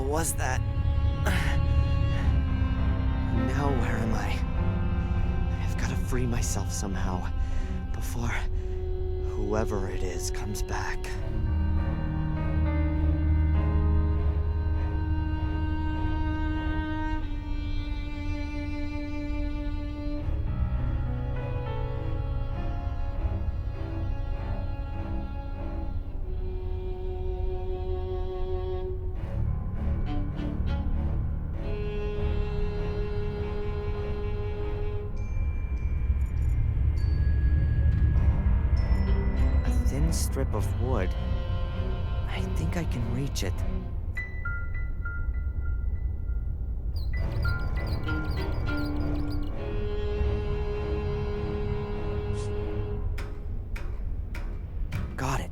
was that? Now where am I? I've got to free myself somehow before whoever it is comes back. Strip of wood. I think I can reach it. Got it.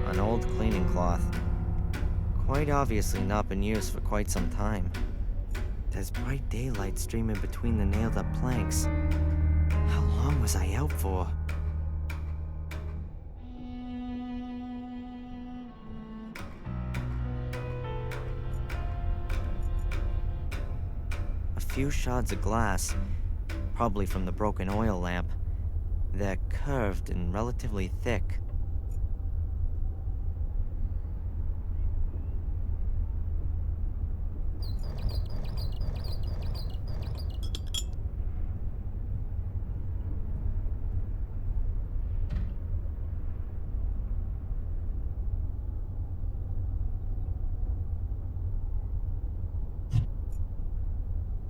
An old cleaning cloth. Quite obviously not been used for quite some time. There's bright daylight streaming between the nailed up planks. How long was I out for? A few shards of glass, probably from the broken oil lamp. They're curved and relatively thick.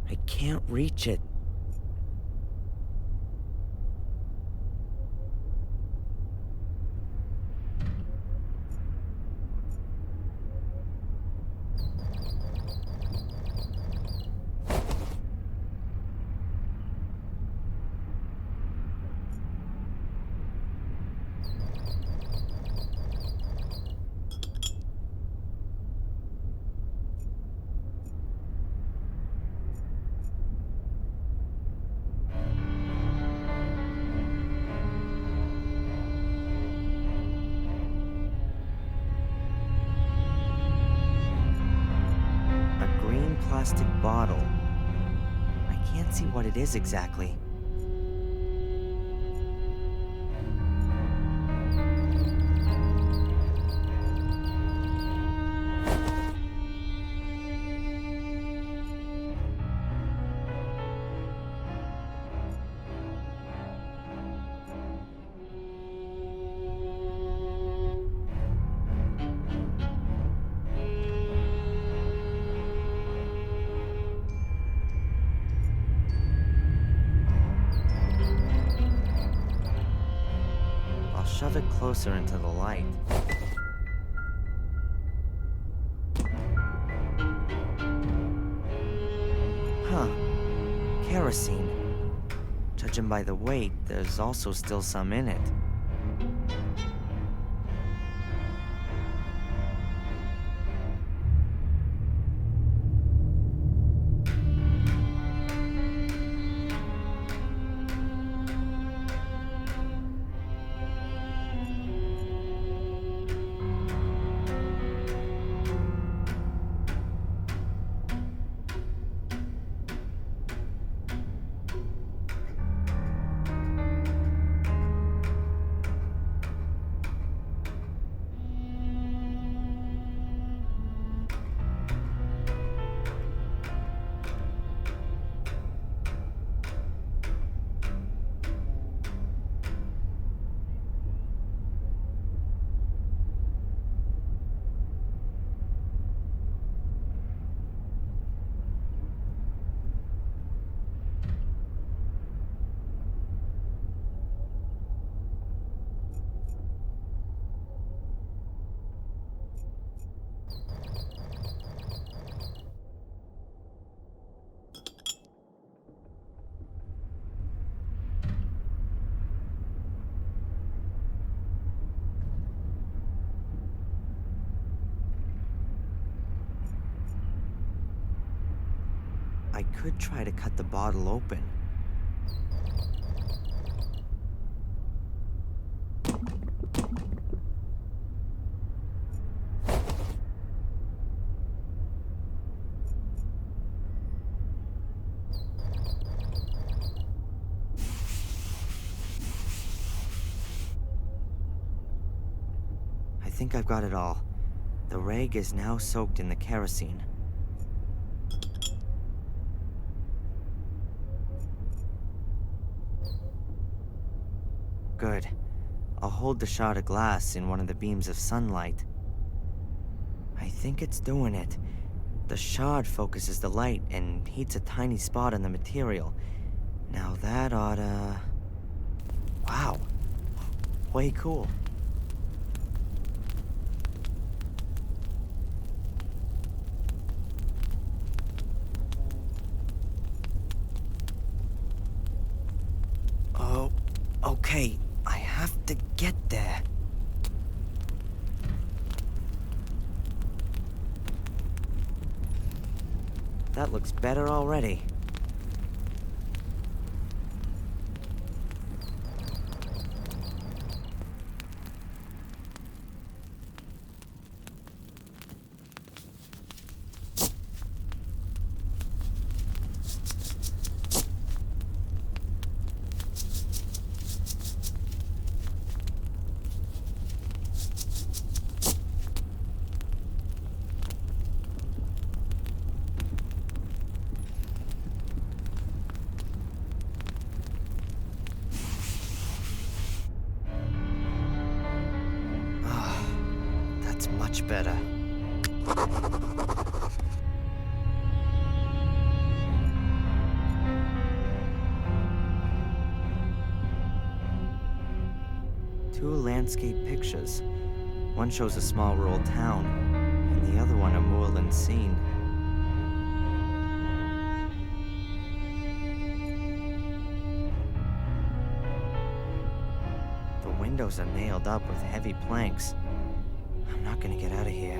I can't reach it. Plastic bottle. I can't see what it is exactly. Shove it closer into the light. Huh. Kerosene. Judging by the weight, there's also still some in it. could try to cut the bottle open. I think I've got it all. The rag is now soaked in the kerosene. Good. I'll hold the shard of glass in one of the beams of sunlight. I think it's doing it. The shard focuses the light and heats a tiny spot on the material. Now that oughta... Wow. Way cool. Oh, okay. I have to get there. That looks better already. Much better. Two landscape pictures. One shows a small rural town, and the other one a moorland scene. The windows are nailed up with heavy planks. I'm not gonna get out of here.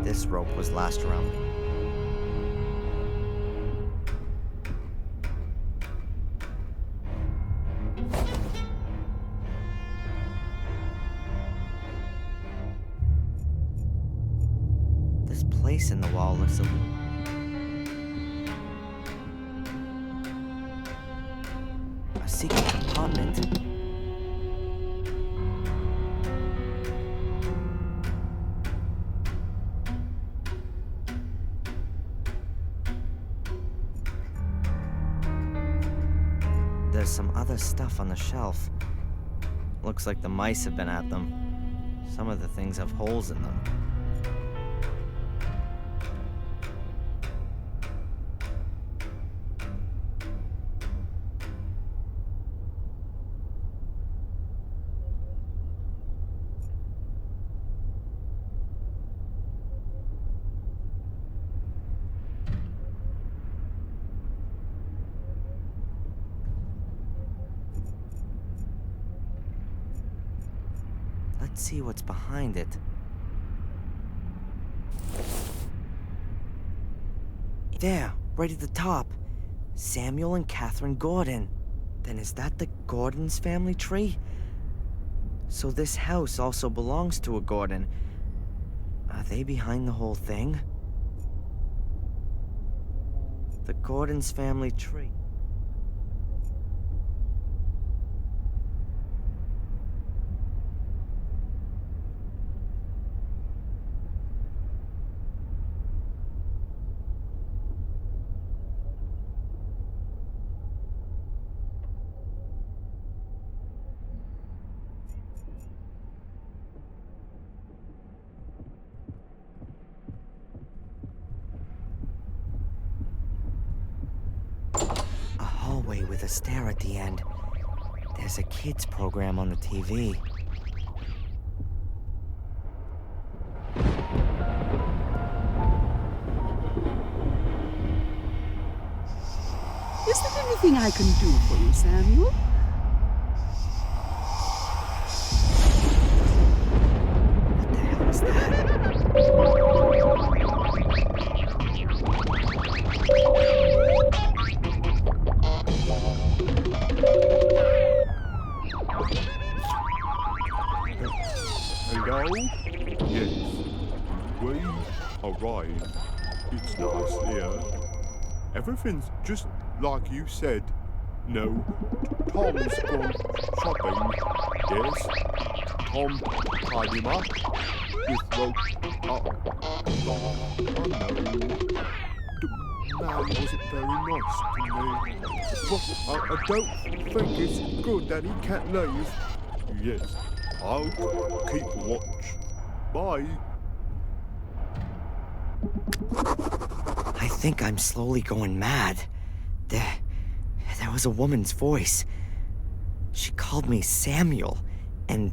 This rope was last around. Place in the wall looks a secret compartment. There's some other stuff on the shelf. Looks like the mice have been at them. Some of the things have holes in them. Let's see what's behind it. There, right at the top. Samuel and Catherine Gordon. Then is that the Gordon's family tree? So this house also belongs to a Gordon. Are they behind the whole thing? The Gordon's family tree. With a stair at the end. There's a kids program on the TV. anything I can do for you, Samuel? What the hell was that? Hello? Yes. We arrived. It's nice here. Everything's just like you said. No, Tom's gone shopping. Yes. Tom tied him up with rope. I know. The man wasn't very nice to me. But I don't think it's good that he can't leave. Yes. I'll keep watch. Bye. I think I'm slowly going mad. There was a woman's voice. She called me Samuel, and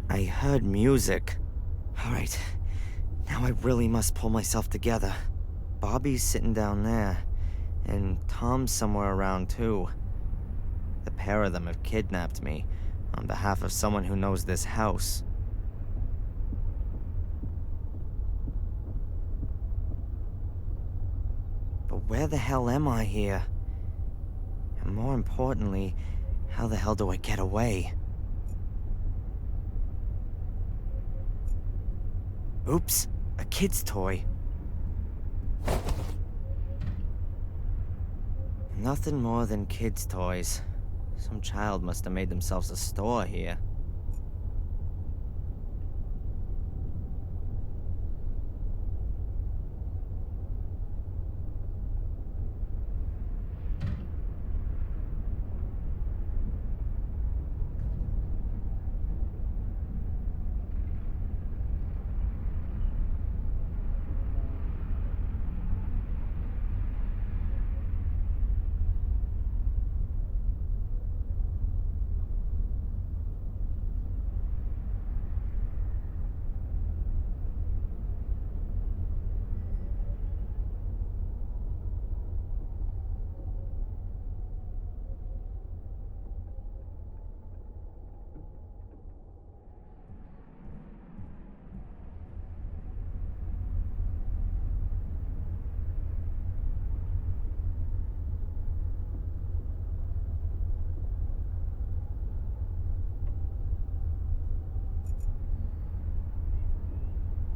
I heard music. All right, now I really must pull myself together. Bobby's sitting down there, and Tom's somewhere around too. The pair of them have kidnapped me on behalf of someone who knows this house. But where the hell am I here? And more importantly, how the hell do I get away? Oops, a kid's toy. Nothing more than kids' toys. Some child must have made themselves a store here.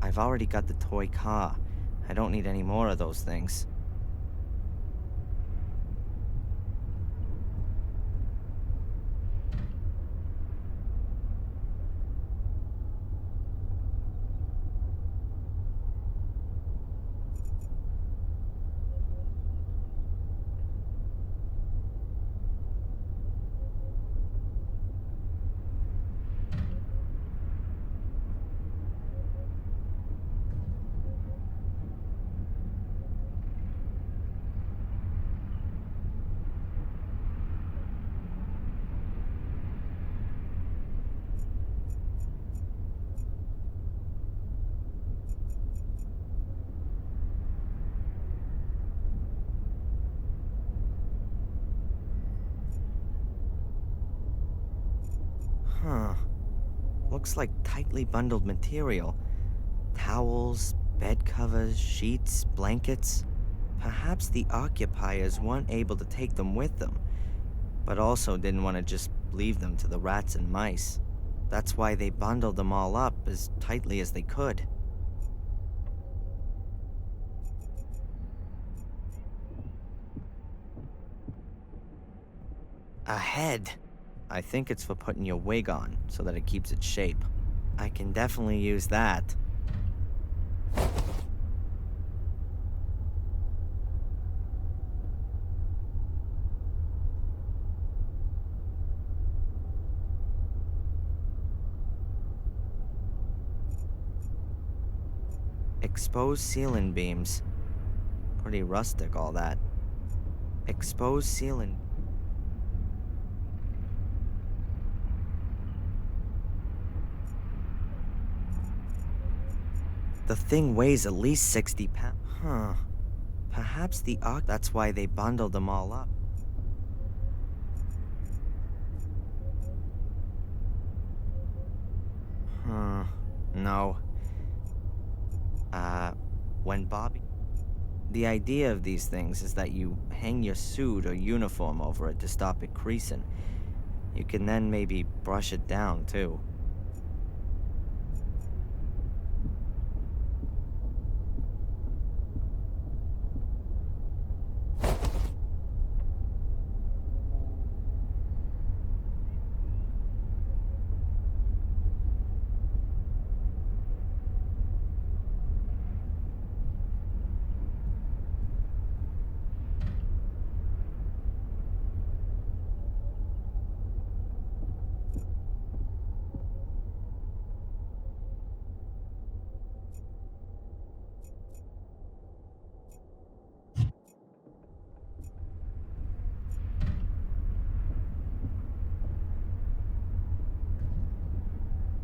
I've already got the toy car. I don't need any more of those things. Huh. Looks like tightly bundled material. Towels, bed covers, sheets, blankets. Perhaps the occupiers weren't able to take them with them, but also didn't want to just leave them to the rats and mice. That's why they bundled them all up as tightly as they could. A head. I think it's for putting your wig on, so that it keeps its shape. I can definitely use that. Exposed ceiling beams. Pretty rustic, all that. Exposed ceiling. The thing weighs at least 60 pounds. Huh. Perhaps the that's why they bundled them all up. No. When Bobby... The idea of these things is that you hang your suit or uniform over it to stop it creasing. You can then maybe brush it down, too.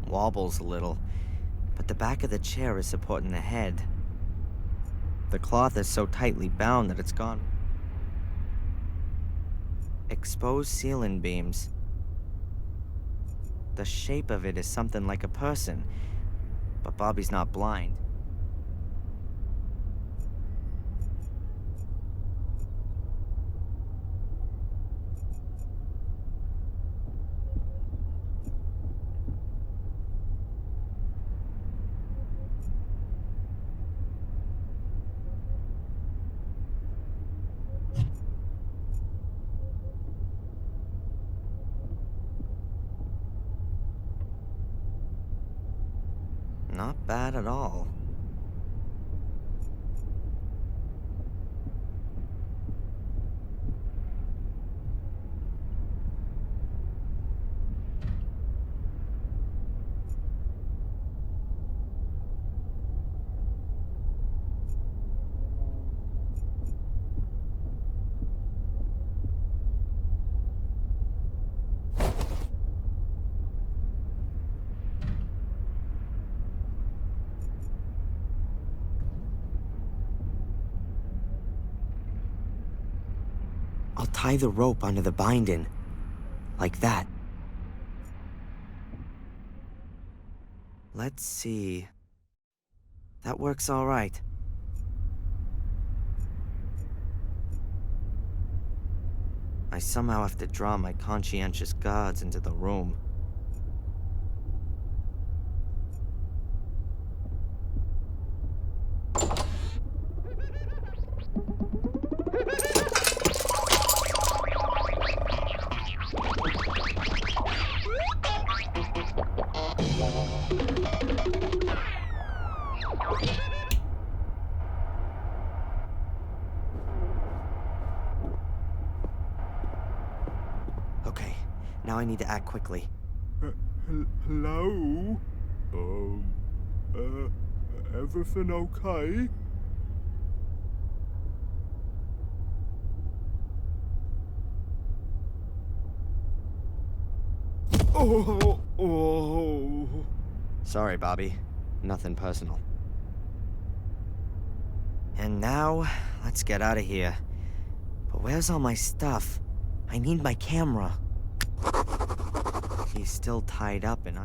Wobbles a little, but the back of the chair is supporting the head. The cloth is so tightly bound that it's gone. Exposed ceiling beams. The shape of it is something like a person, but Bobby's not blind. Not bad at all. I'll tie the rope onto the binding, like that. Let's see. That works all right. I somehow have to draw my conscientious guards into the room. Okay, now I need to act quickly. Hello? Everything okay? Oh. Sorry, Bobby. Nothing personal. And now, let's get out of here. But where's all my stuff? I need my camera. He's still tied up and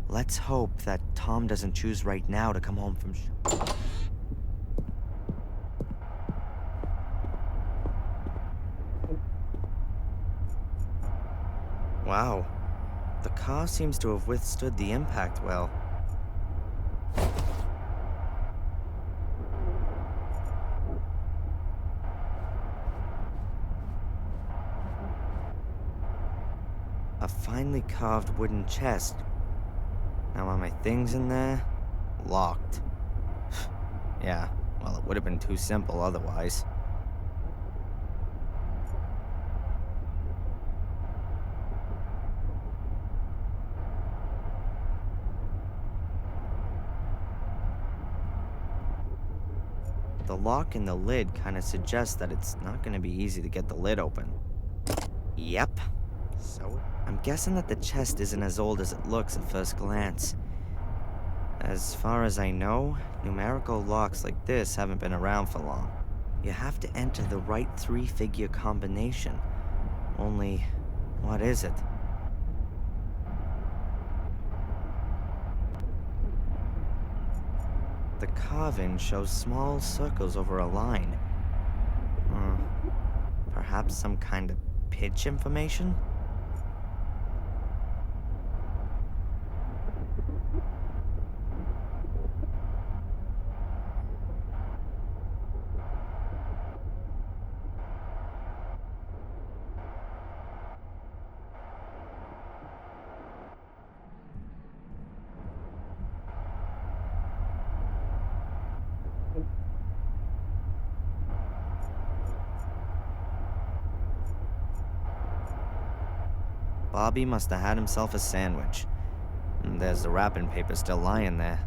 Let's hope that Tom doesn't choose right now to come home from Wow. The car seems to have withstood the impact well. A finely carved wooden chest. Now are my things in there? Locked. Yeah, well, it would have been too simple otherwise. The lock in the lid kind of suggests that it's not going to be easy to get the lid open. Yep. So, I'm guessing that the chest isn't as old as it looks at first glance. As far as I know, numerical locks like this haven't been around for long. You have to enter the right 3-figure combination. Only, what is it? The carving shows small circles over a line. Uh, Perhaps some kind of pitch information? Bobby must have had himself a sandwich. And there's the wrapping paper still lying there.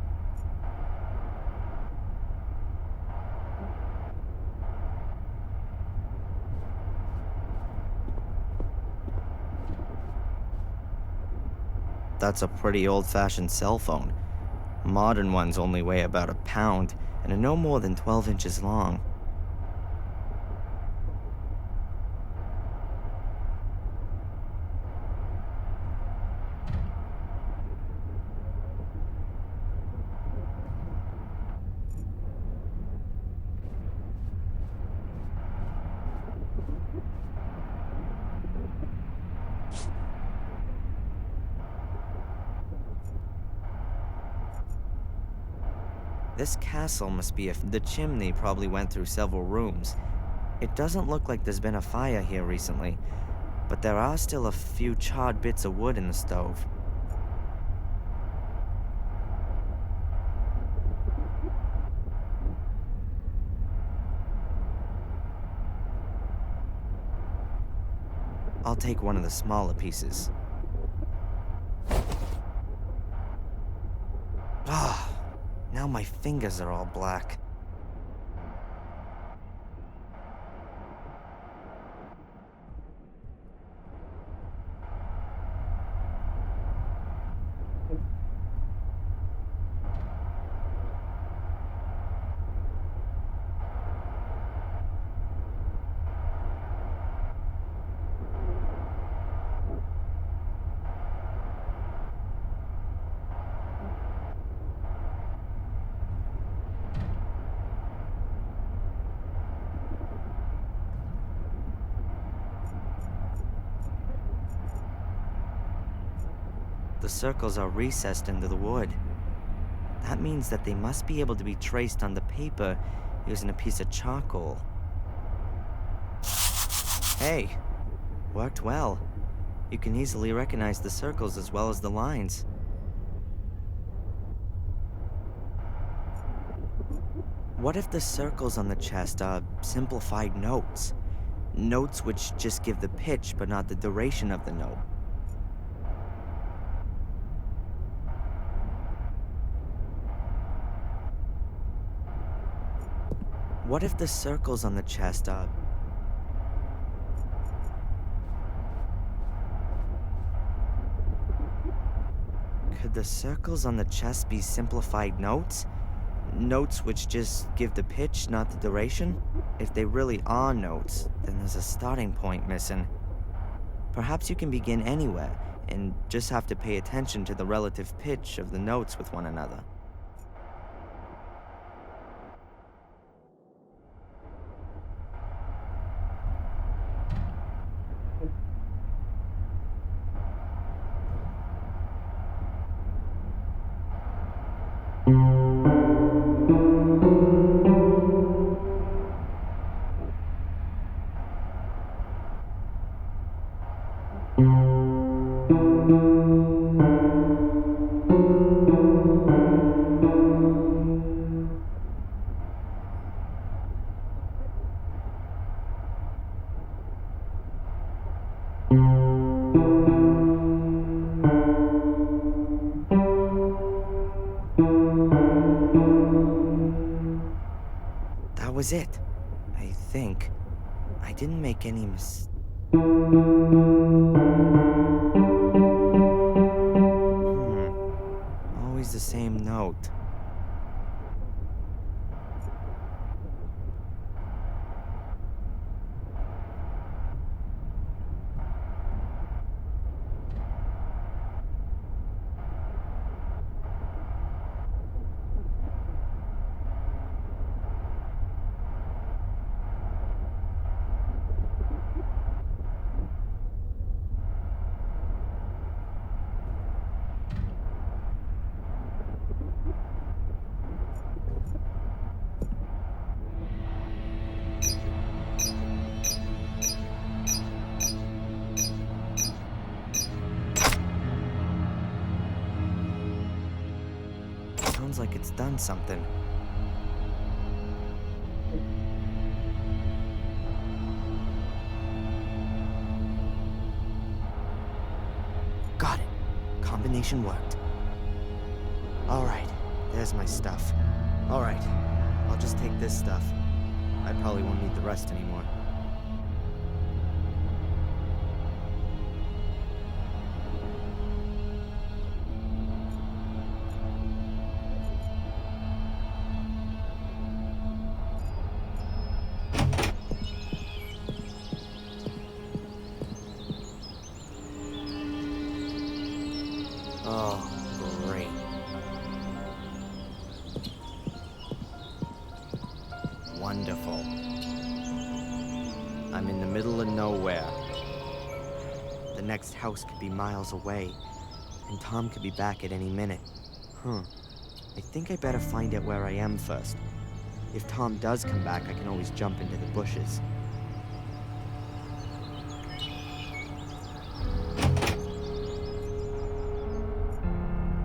That's a pretty old-fashioned cell phone. Modern ones only weigh about a pound and are no more than 12 inches long. This castle must be the chimney probably went through several rooms. It doesn't look like there's been a fire here recently, but there are still a few charred bits of wood in the stove. I'll take one of the smaller pieces. Ah! Now my fingers are all black. The circles are recessed into the wood. That means that they must be able to be traced on the paper using a piece of charcoal. Hey, worked well. You can easily recognize the circles as well as the lines. What if the circles on the chest are simplified notes? Notes which just give the pitch but not the duration of the note. What if the circles on the chest are... Could the circles on the chest be simplified notes? Notes which just give the pitch, not the duration? If they really are notes, then there's a starting point missing. Perhaps you can begin anywhere, and just have to pay attention to the relative pitch of the notes with one another. That was it. I think. I didn't make any Always the same note. done something. Got it. Combination worked. Alright, there's my stuff. Alright, I'll just take this stuff. I probably won't need the rest anymore. Oh, great. Wonderful. I'm in the middle of nowhere. The next house could be miles away, and Tom could be back at any minute. I think I better find out where I am first. If Tom does come back, I can always jump into the bushes.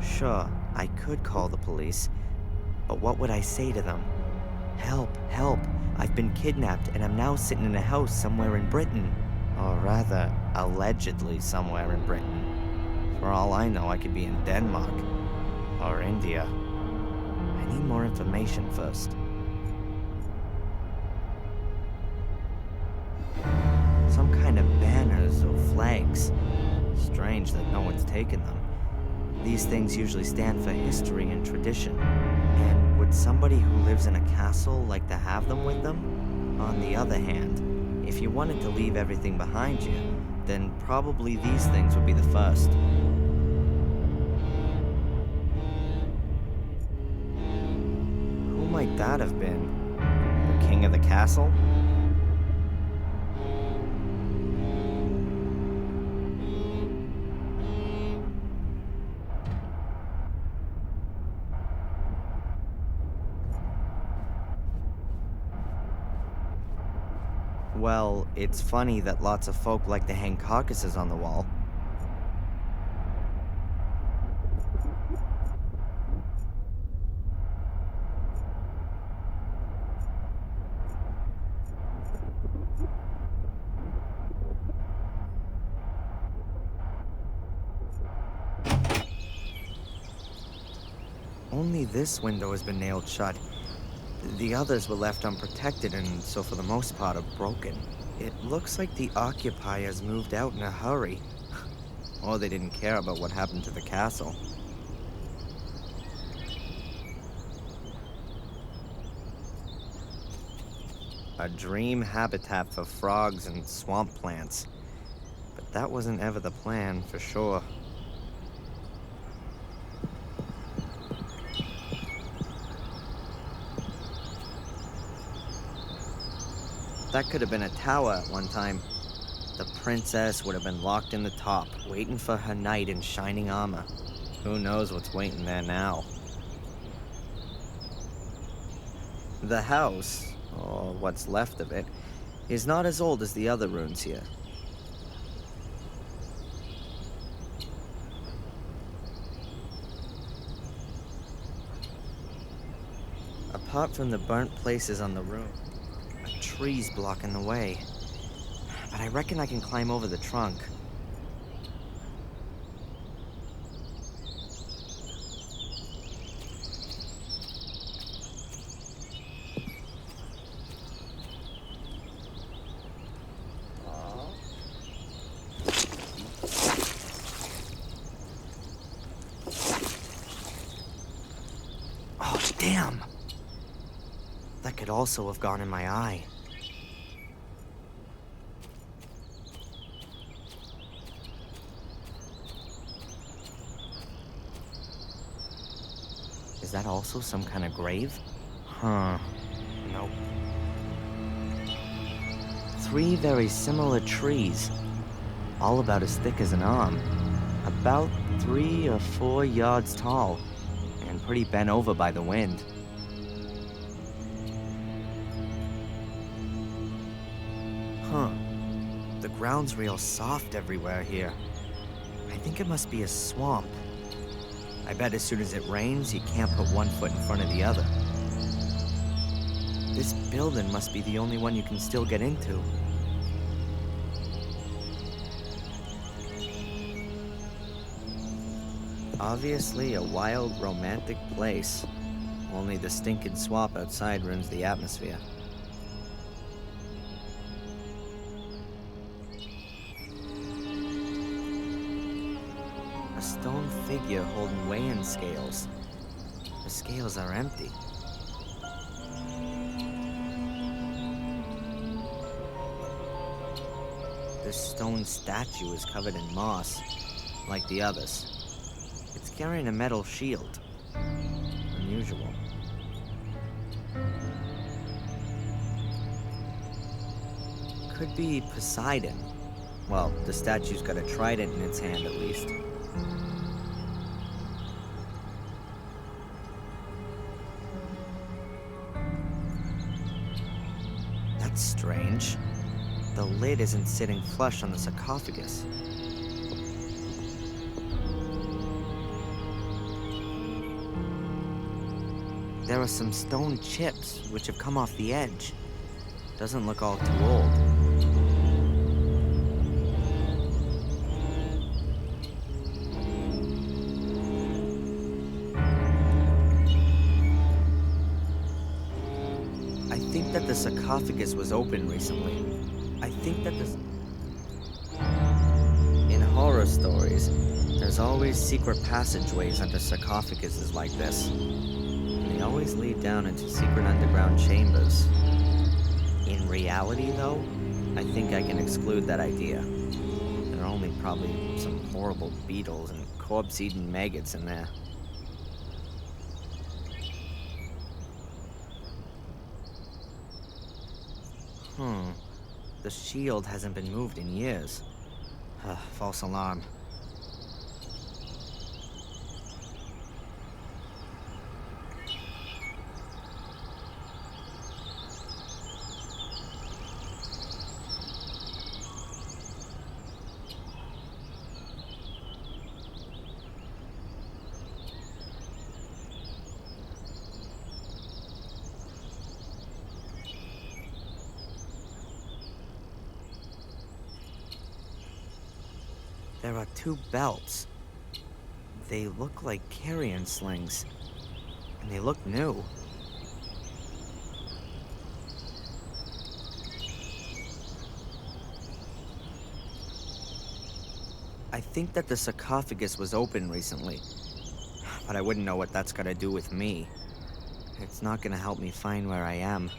Sure, I could call the police, but what would I say to them? Help, help, I've been kidnapped and I'm now sitting in a house somewhere in Britain. Or rather, allegedly somewhere in Britain. For all I know, I could be in Denmark. Or India. I need more information first. Some kind of banners or flags. Strange that no one's taken them. These things usually stand for history and tradition. And would somebody who lives in a castle like to have them with them? On the other hand, if you wanted to leave everything behind you, then probably these things would be the first. Who might that have been? The king of the castle? Well, it's funny that lots of folk like to hang carcasses on the wall. Only this window has been nailed shut. The others were left unprotected and so for the most part are broken. It looks like the occupiers moved out in a hurry. Or they didn't care about what happened to the castle. A dream habitat for frogs and swamp plants. But that wasn't ever the plan, for sure. That could have been a tower at one time. The princess would have been locked in the top, waiting for her knight in shining armor. Who knows what's waiting there now? The house, or what's left of it, is not as old as the other ruins here. Apart from the burnt places on the roof, trees blocking the way. But I reckon I can climb over the trunk. Oh, damn! That could also have gone in my eye. Is that also some kind of grave? Huh. Nope. 3 very similar trees. All about as thick as an arm. About 3 or 4 yards tall. And pretty bent over by the wind. Huh. The ground's real soft everywhere here. I think it must be a swamp. I bet as soon as it rains, you can't put one foot in front of the other. This building must be the only one you can still get into. Obviously a wild, romantic place. Only the stinking swamp outside ruins the atmosphere. A stone figure holding weighing scales. The scales are empty. This stone statue is covered in moss, like the others. It's carrying a metal shield. Unusual. Could be Poseidon. Well, the statue's got a trident in its hand at least. That's strange. The lid isn't sitting flush on the sarcophagus. There are some stone chips which have come off the edge. Doesn't look all too old. I think that the sarcophagus was open recently. I think that this... In horror stories, there's always secret passageways under sarcophaguses like this. They always lead down into secret underground chambers. In reality, though, I think I can exclude that idea. There are only probably some horrible beetles and corpse-eating maggots in there. The shield hasn't been moved in years. False alarm. There are two belts. They look like carrion slings, and they look new. I think that the sarcophagus was open recently, but I wouldn't know what that's got to do with me. It's not gonna help me find where I am.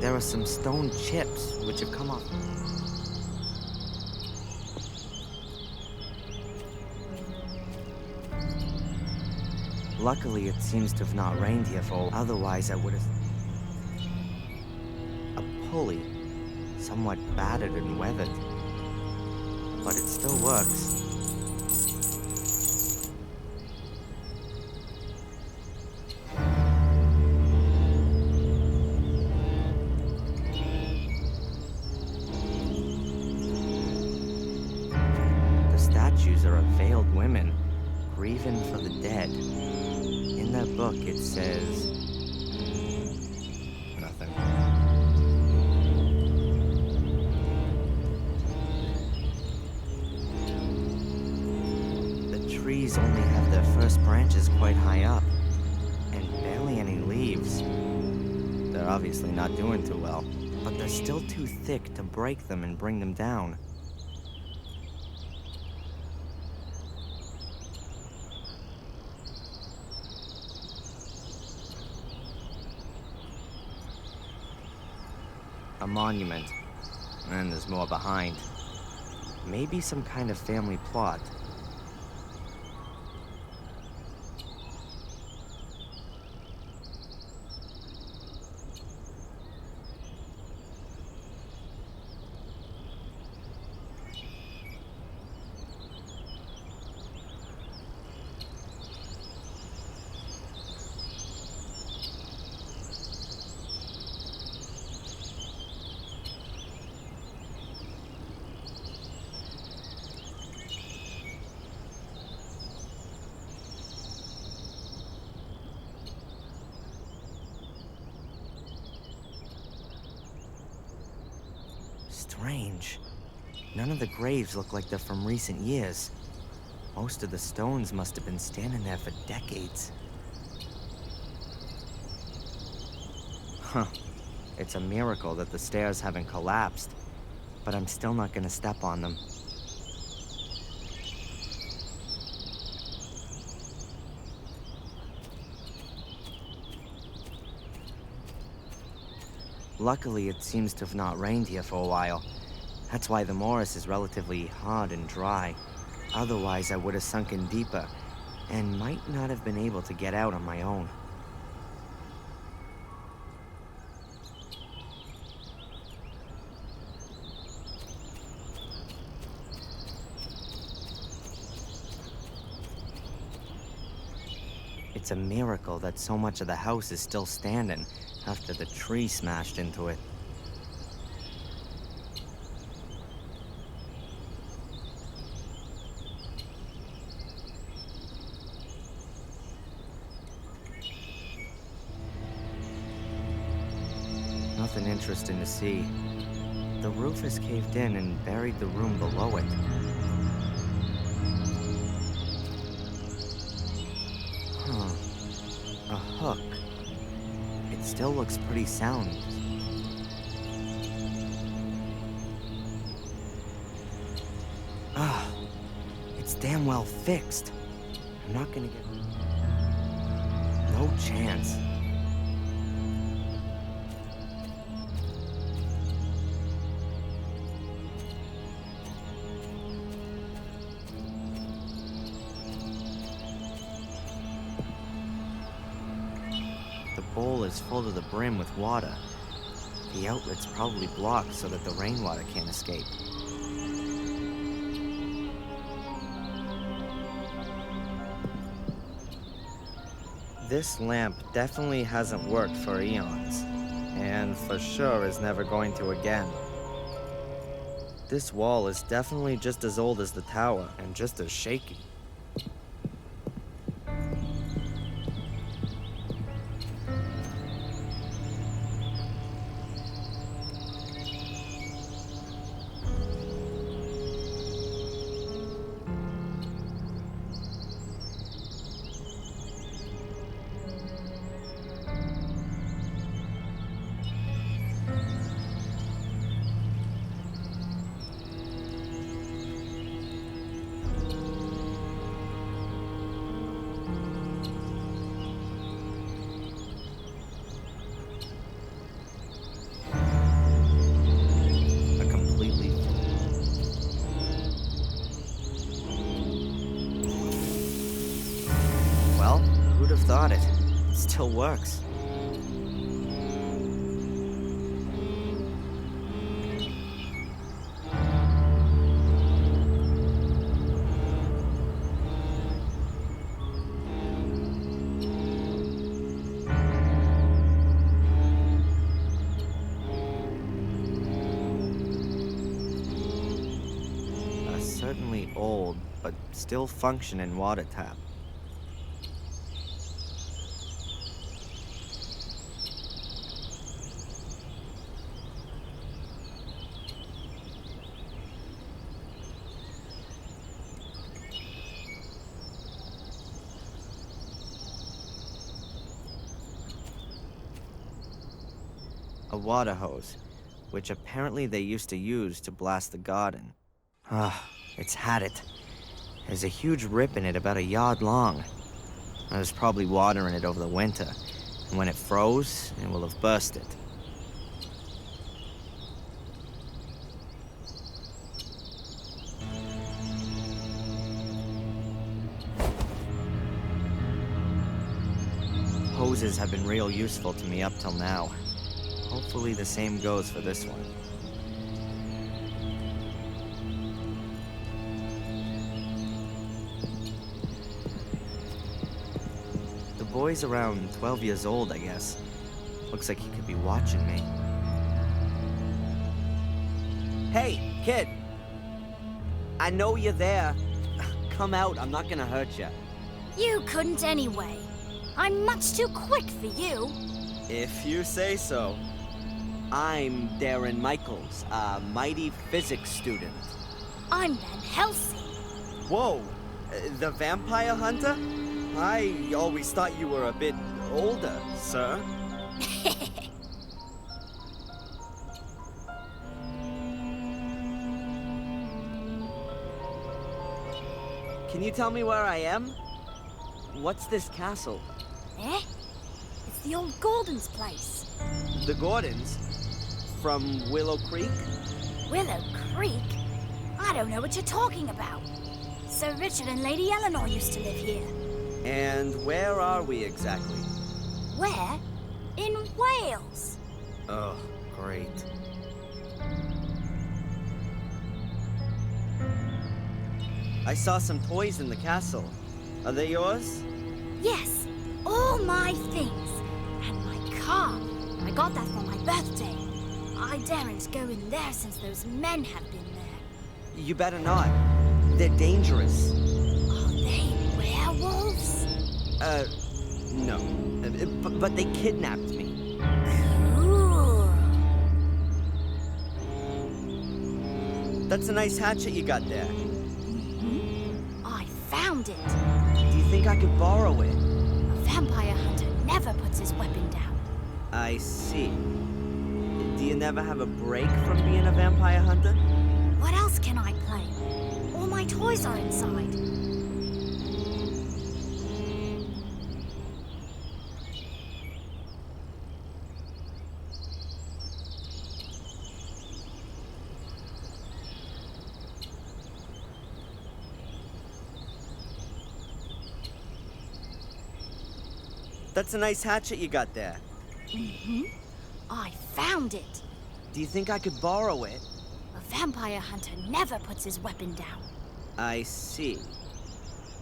There are some stone chips which have come off. Luckily, it seems to have not rained here for. Otherwise, I would have. A pulley, somewhat battered and weathered, but it still works. The statues are of veiled women, grieving for the dead. In their book, it says nothing. The trees only have their first branches quite high up, and barely any leaves. They're obviously not doing too well, but they're still too thick to break them and bring them down. A monument, and there's more behind. Maybe some kind of family plot. Strange. None of the graves look like they're from recent years. Most of the stones must have been standing there for decades. Huh. It's a miracle that the stairs haven't collapsed, but I'm still not gonna step on them. Luckily, it seems to have not rained here for a while. That's why the morass is relatively hard and dry. Otherwise, I would have sunk in deeper, and might not have been able to get out on my own. It's a miracle that so much of the house is still standing after the tree smashed into it. Nothing interesting to see. The roof has caved in and buried the room below it. Huh. A hook. It still looks pretty sound. Ah, it's damn well fixed. I'm not gonna get... No chance. The bowl is full to the brim with water. The outlet's probably blocked so that the rainwater can't escape. This lamp definitely hasn't worked for eons, and for sure is never going to again. This wall is definitely just as old as the tower, and just as shaky. thought it. It still works. A certainly old, but still functioning water tap. A water hose, which apparently they used to use to blast the garden. Ah, it's had it. There's a huge rip in it about a yard long. I was probably watering it over the winter, and when it froze, it will have bursted. Hoses have been real useful to me up till now. Hopefully the same goes for this one. The boy's around 12 years old, I guess. Looks like he could be watching me. Hey, kid! I know you're there. Come out, I'm not gonna hurt you. You couldn't anyway. I'm much too quick for you. If you say so. I'm Darren Michaels, a mighty physics student. I'm Van Helsing. Whoa, the vampire hunter? I always thought you were a bit older, sir. Can you tell me where I am? What's this castle? Eh? It's the old Gordon's place. The Gordons? From Willow Creek? Willow Creek? I don't know what you're talking about. Sir Richard and Lady Eleanor used to live here. And where are we exactly? Where? In Wales. Oh, great. I saw some toys in the castle. Are they yours? Yes, all my things. And my car. I got that for my birthday. I daren't go in there since those men have been there. You better not. They're dangerous. Are they werewolves? No. But they kidnapped me. Cool. That's a nice hatchet you got there. I found it. Do you think I could borrow it? A vampire hunter never puts his weapon down. I see. Do you never have a break from being a vampire hunter? What else can I play? All my toys are inside. That's a nice hatchet you got there. I found it. Do you think I could borrow it? A vampire hunter never puts his weapon down. I see.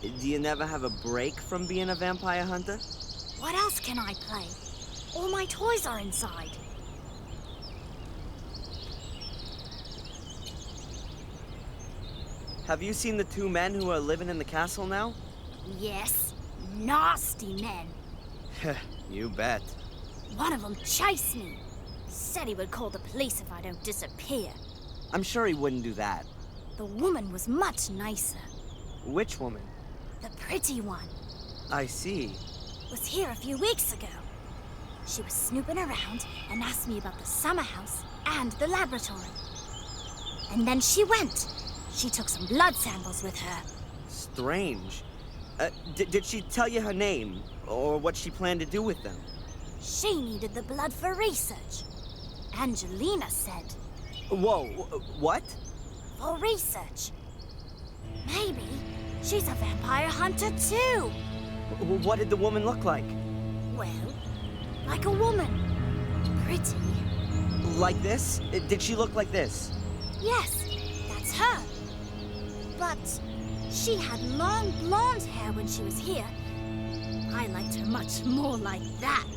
Do you never have a break from being a vampire hunter? What else can I play? All my toys are inside. Have you seen the two men who are living in the castle now? Yes, nasty men. You bet. One of them chased me. Said he would call the police if I don't disappear. I'm sure he wouldn't do that. The woman was much nicer. Which woman? The pretty one. I see. Was here a few weeks ago. She was snooping around and asked me about the summer house and the laboratory. And then she went. She took some blood samples with her. Strange. Did she tell you her name? Or what she planned to do with them? She needed the blood for research. Angelina said. Whoa, what? For research. Maybe she's a vampire hunter too. What did the woman look like? Well, like a woman. Pretty. Like this? Did she look like this? Yes, that's her. But she had long blonde hair when she was here. I liked her much more like that.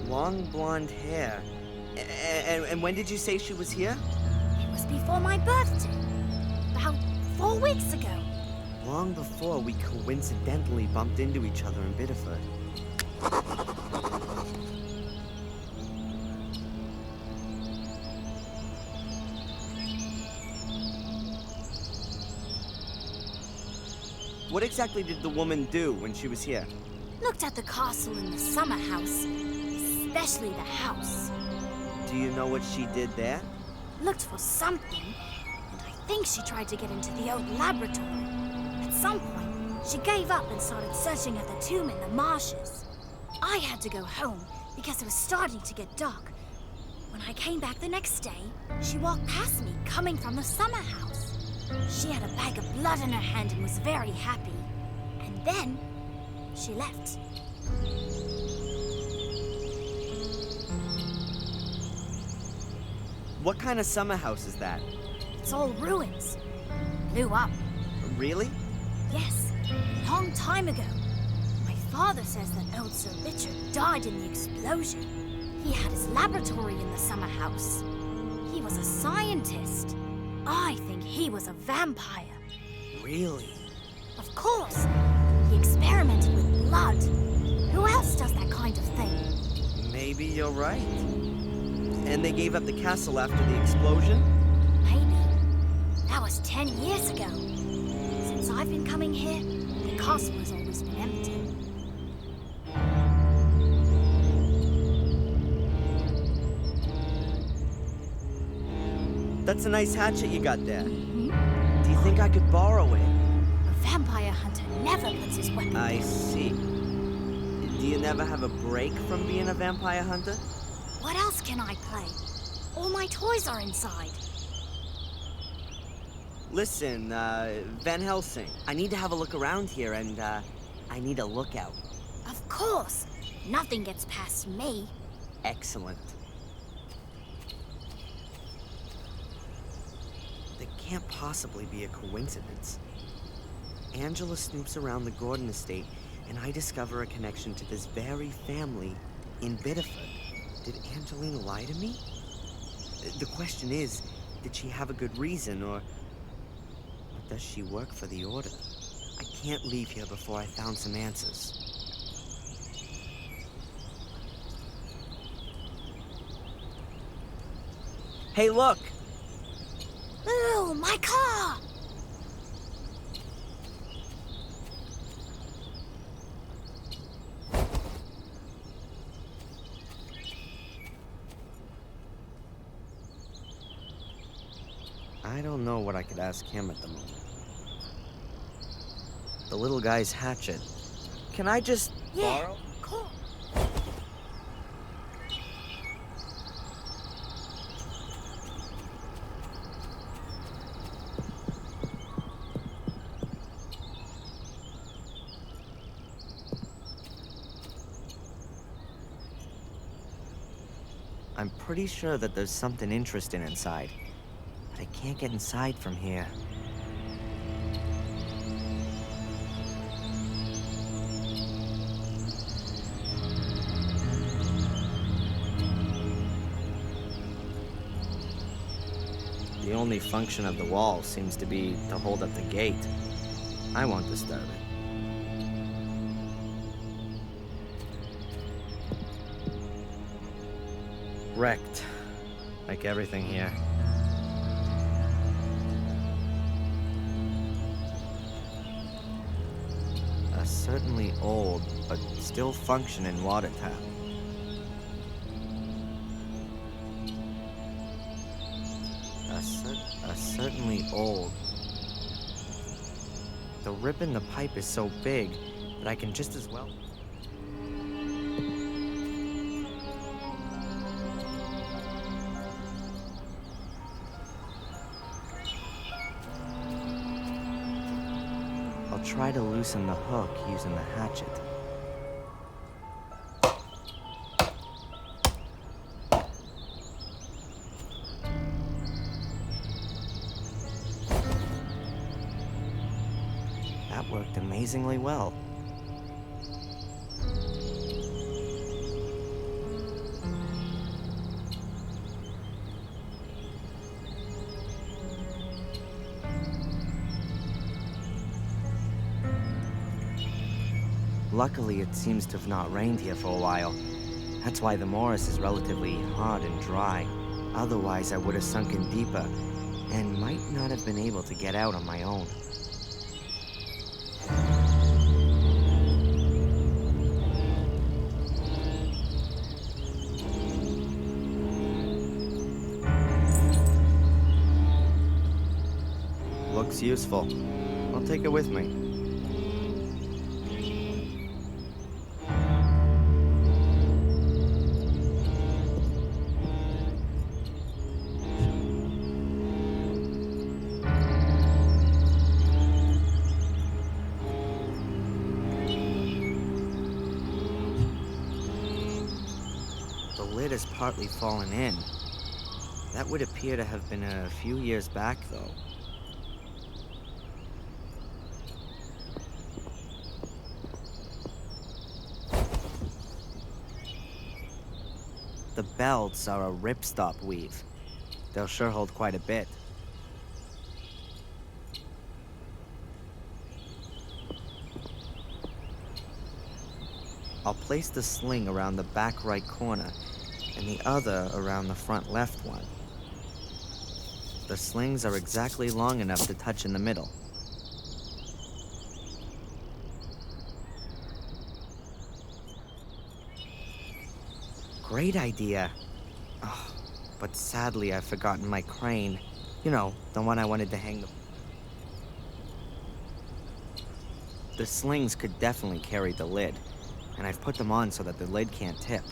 Long blonde hair. And when did you say she was here? It was before my birthday. About 4 weeks ago. Long before we coincidentally bumped into each other in Biddeford. What exactly did the woman do when she was here? Looked at the castle and the summer house. Especially the house. Do you know what she did there? Looked for something, and I think she tried to get into the old laboratory. At some point, she gave up and started searching at the tomb in the marshes. I had to go home because it was starting to get dark. When I came back the next day, she walked past me coming from the summer house. She had a bag of blood in her hand and was very happy. And then, she left. What kind of summer house is that? It's all ruins. Blew up. Really? Yes, long time ago. My father says that old Sir Richard died in the explosion. He had his laboratory in the summer house. He was a scientist. I think he was a vampire. Really? Of course. He experimented with blood. Who else does that kind of thing? Maybe you're right. And they gave up the castle after the explosion? Maybe. That was 10 years ago. Since I've been coming here, the castle has always been empty. That's a nice hatchet you got there. Do you think I could borrow it? A vampire hunter never puts his weapon I down. see. Do you never have a break from being a vampire hunter? What else can I play? All my toys are inside. Listen, Van Helsing, I need to have a look around here and, I need a lookout. Of course. Nothing gets past me. Excellent. That can't possibly be a coincidence. Angela snoops around the Gordon estate, and I discover a connection to this very family in Biddeford. Did Angelina lie to me? The question is, did she have a good reason, or does she work for the Order? I can't leave here before I found some answers. Hey, look! Ooh, my car! I don't know what I could ask him at the moment. The little guy's hatchet. Can I just borrow? Cool. I'm pretty sure that there's something interesting inside, but I can't get inside from here. The only function of the wall seems to be to hold up the gate. I won't disturb it. Wrecked, like everything here. A certainly old, but still functioning water tap. A certainly old. The rip in the pipe is so big that I can just as well... I'll try to loosen the hook using the hatchet. That worked amazingly well. Luckily, it seems to have not rained here for a while. That's why the morass is relatively hard and dry. Otherwise, I would have sunk in deeper and might not have been able to get out on my own. Looks useful. I'll take it with me. The lid is partly fallen in. That would appear to have been a few years back, though. The belts are a ripstop weave. They'll sure hold quite a bit. I'll place the sling around the back right corner and the other around the front left one. The slings are exactly long enough to touch in the middle. Great idea. Oh, but sadly I've forgotten my crane. You know, the one I wanted to hang the... The slings could definitely carry the lid, and I've put them on so that the lid can't tip.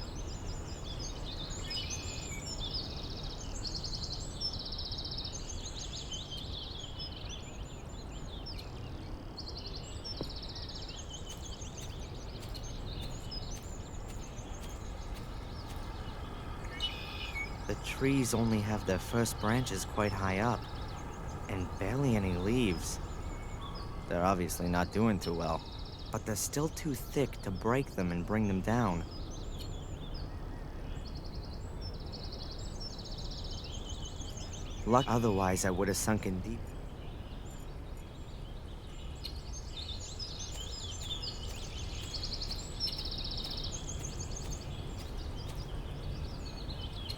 The trees only have their first branches quite high up, and barely any leaves. They're obviously not doing too well, but they're still too thick to break them and bring them down. Otherwise, I would have sunk in deep.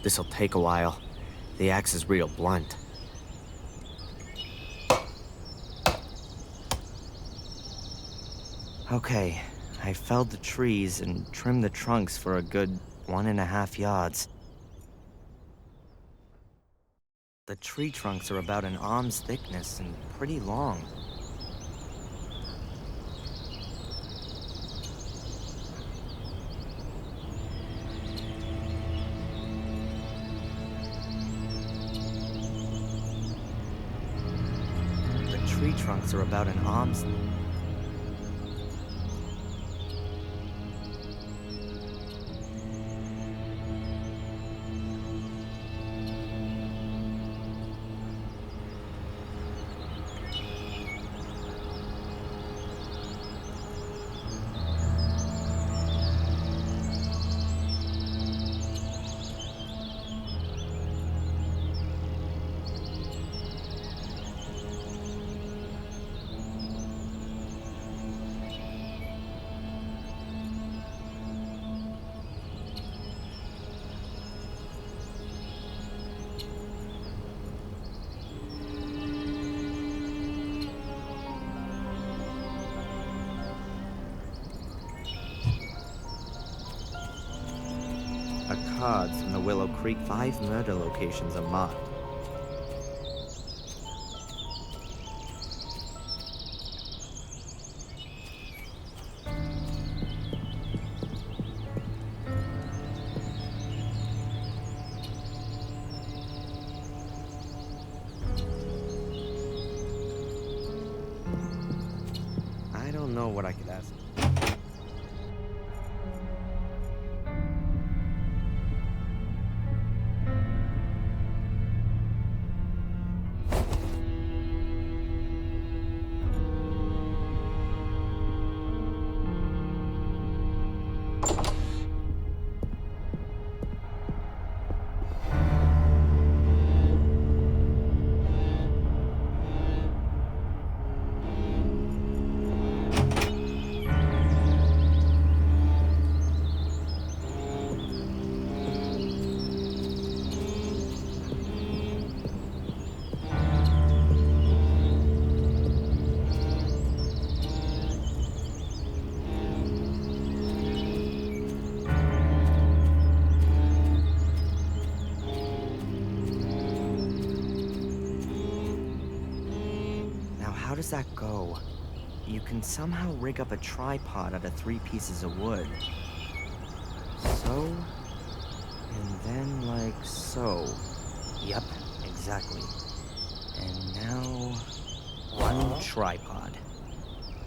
This'll take a while. The axe is real blunt. Okay, I felled the trees and trimmed the trunks for a good 1.5 yards. The tree trunks are about an arm's thickness and pretty long. Tree trunks are about an arm's... A card from the Willow Creek. 5 murder locations are marked. don't know what I could ask. How does that go? You can somehow rig up a tripod out of 3 pieces of wood. So, and then like so. Yep, exactly. And now, one tripod.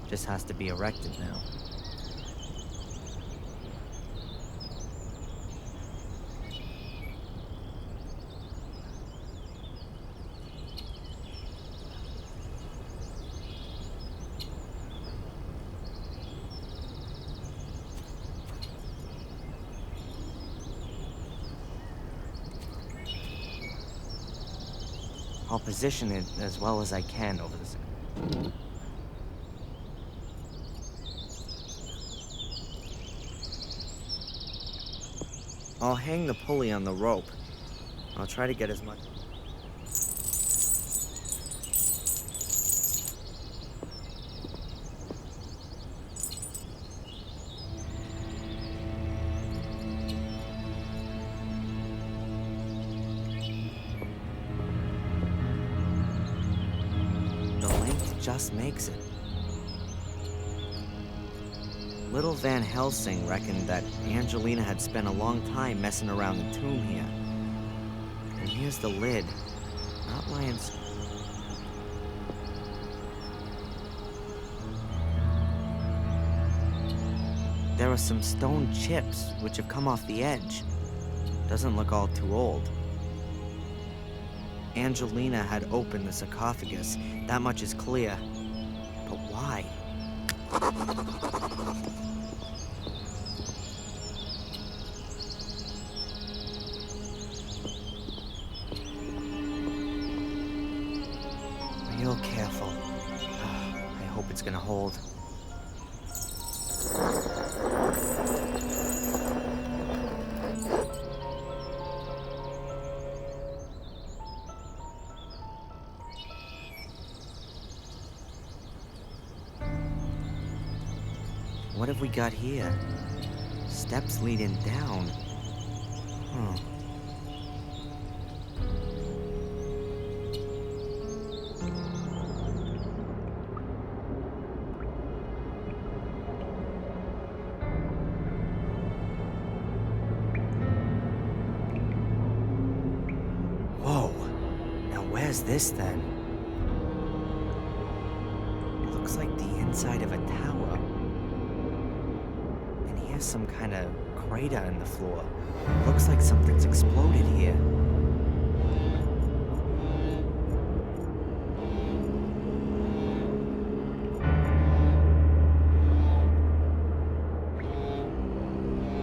Just has to be erected now. I'll position it as well as I can over the... I'll hang the pulley on the rope. I'll try to get as much... just makes it. Little Van Helsing reckoned that Angelina had spent a long time messing around the tomb here. And here's the lid. Not Lion's... There are some stone chips which have come off the edge. Doesn't look all too old. Angelina had opened the sarcophagus. That much is clear. But why? Real careful. I hope it's gonna hold. What have we got here? Steps leading down. Huh. Whoa. Now where's this then? It looks like the inside of a tower. There's some kind of crater in the floor. Looks like something's exploded here.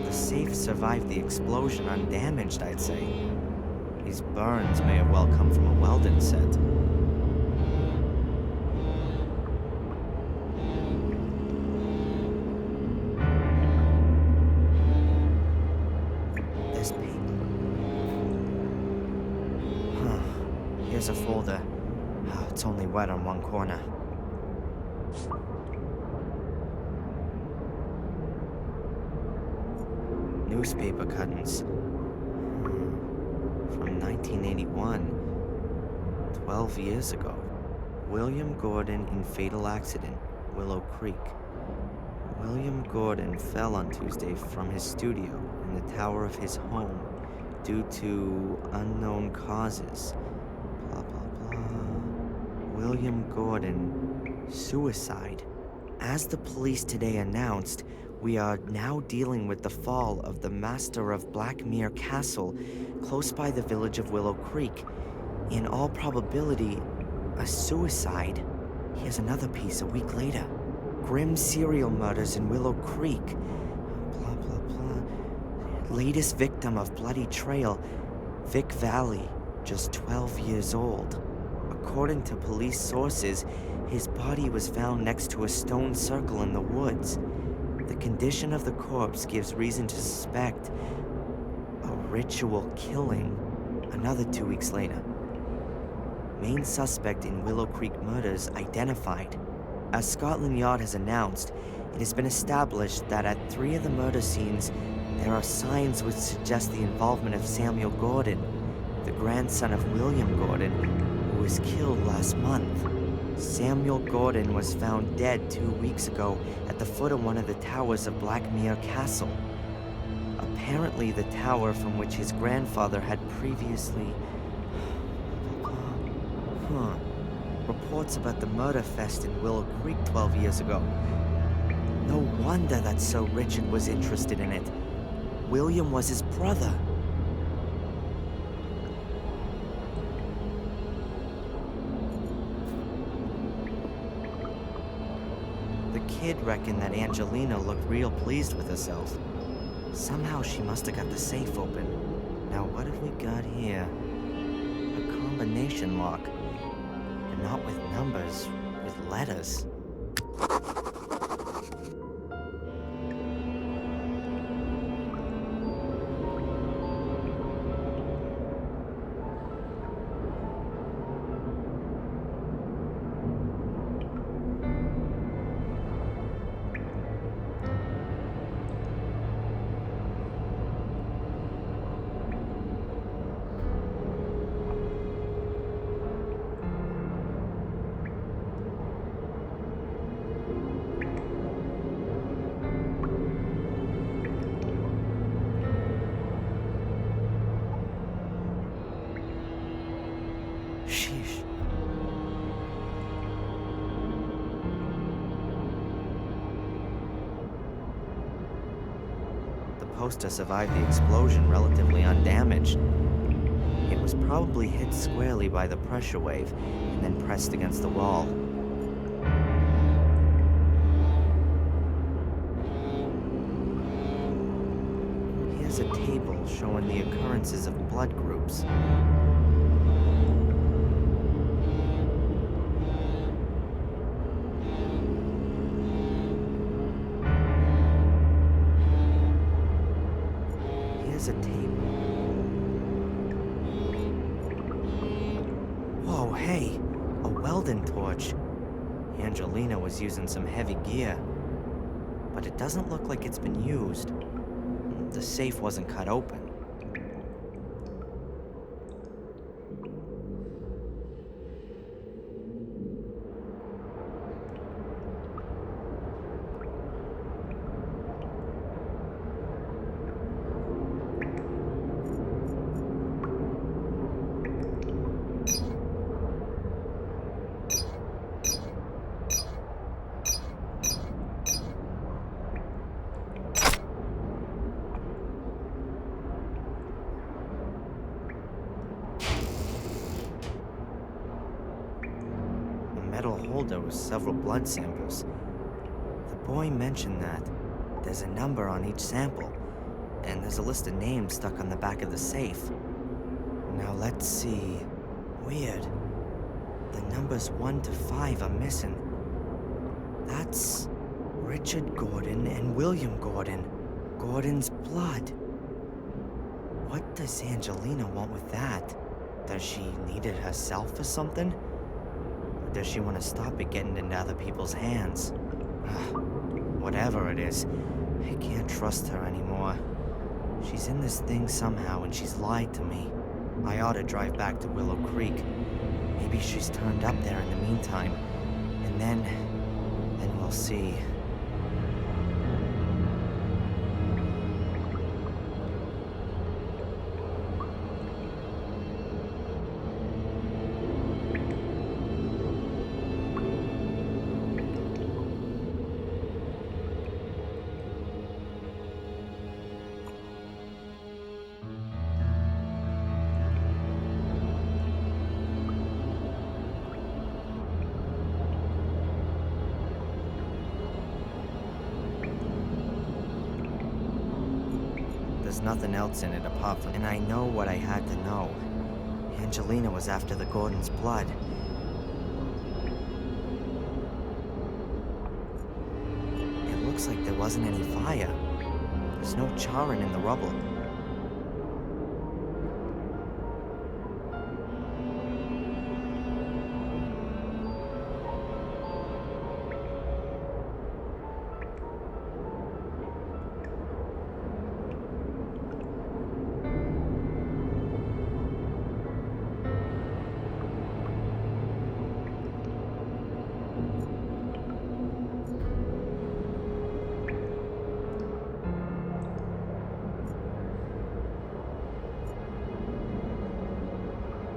The safe survived the explosion undamaged, I'd say. These burns may have well come from a welding set. Here's a folder. Oh, it's only wet on one corner. Newspaper cuttings. From 1981. 12 years ago. William Gordon in fatal accident, Willow Creek. William Gordon fell on Tuesday from his studio in the tower of his home due to unknown causes. Blah, blah, blah. William Gordon, suicide, As the police today announced, we are now dealing with the fall of the master of Blackmere Castle, close by the village of Willow Creek. In all probability, a suicide. Here's another piece a week later. Grim serial murders in Willow Creek. Blah, blah, blah. Latest victim of bloody trail, Vic Valley, just 12 years old. According to police sources, his body was found next to a stone circle in the woods. The condition of the corpse gives reason to suspect a ritual killing. Another 2 weeks later. Main suspect in Willow Creek murders identified. As Scotland Yard has announced, it has been established that at 3 of the murder scenes, there are signs which suggest the involvement of Samuel Gordon, the grandson of William Gordon, who was killed last month. Samuel Gordon was found dead 2 weeks ago at the foot of one of the towers of Blackmere Castle. Apparently the tower from which his grandfather had previously... Reports about the murder fest in Willow Creek 12 years ago. No wonder that Sir Richard was interested in it. William was his brother. The kid reckoned that Angelina looked real pleased with herself. Somehow she must have got the safe open. Now what have we got here? A combination lock. But not with numbers, with letters. Sheesh. The poster survived the explosion relatively undamaged. It was probably hit squarely by the pressure wave and then pressed against the wall. Here's a table showing the occurrences of blood groups. A table. Whoa, hey, a welding torch. Angelina was using some heavy gear, but it doesn't look like it's been used. The safe wasn't cut open. Metal holder with several blood samples. The boy mentioned that there's a number on each sample, and there's a list of names stuck on the back of the safe. Now let's see. Weird. The numbers 1 to 5 are missing. That's Richard Gordon and William Gordon. Gordon's blood. What does Angelina want with that? Does she need it herself or something? Does she want to stop it getting into other people's hands? Whatever it is, I can't trust her anymore. She's in this thing somehow and she's lied to me. I ought to drive back to Willow Creek. Maybe she's turned up there in the meantime. And then we'll see. nothing else in it apart from... And I know what I had to know. Angelina was after the Gordon's blood. It looks like there wasn't any fire. There's no charring in the rubble.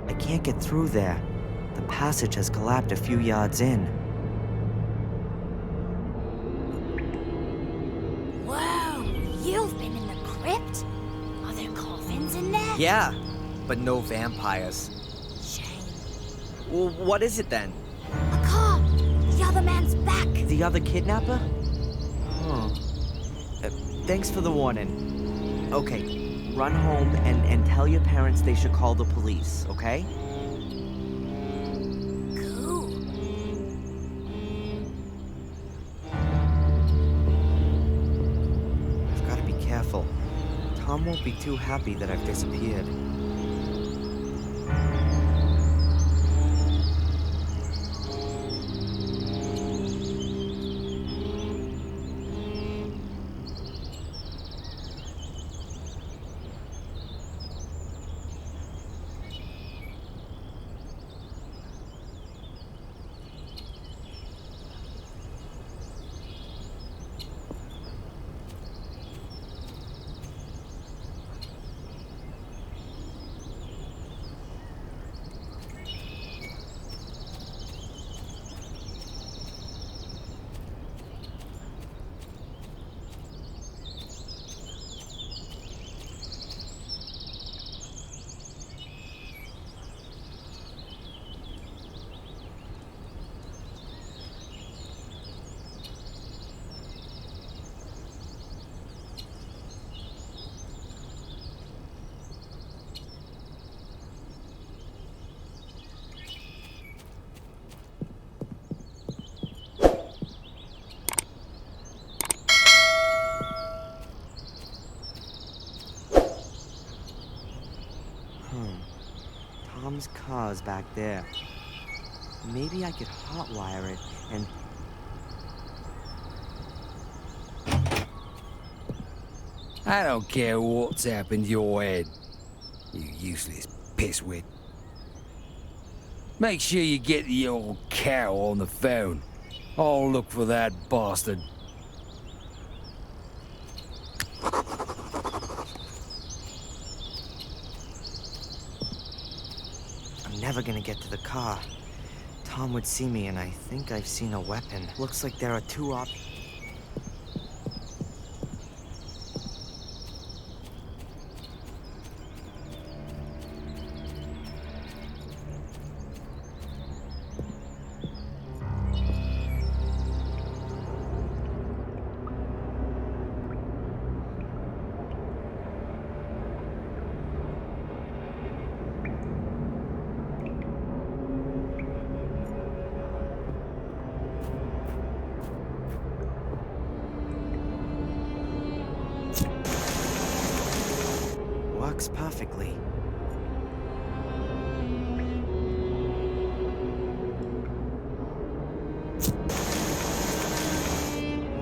I can't get through there. The passage has collapsed a few yards in. Whoa! You've been in the crypt? Are there coffins in there? Yeah, but no vampires. Shame. Well, what is it then? A car! The other man's back! The other kidnapper? Huh. Thanks for the warning. Okay, run home and tell your parents they should call the police, okay? Cool. I've got to be careful. Tom won't be too happy that I've disappeared. Tom's car's back there. Maybe I could hotwire it and... I don't care what's happened to your head, you useless pisswit. Make sure you get the old cow on the phone. I'll look for that bastard. I'm never gonna get to the car. Tom would see me, and I think I've seen a weapon. Looks like there are two options. Works perfectly.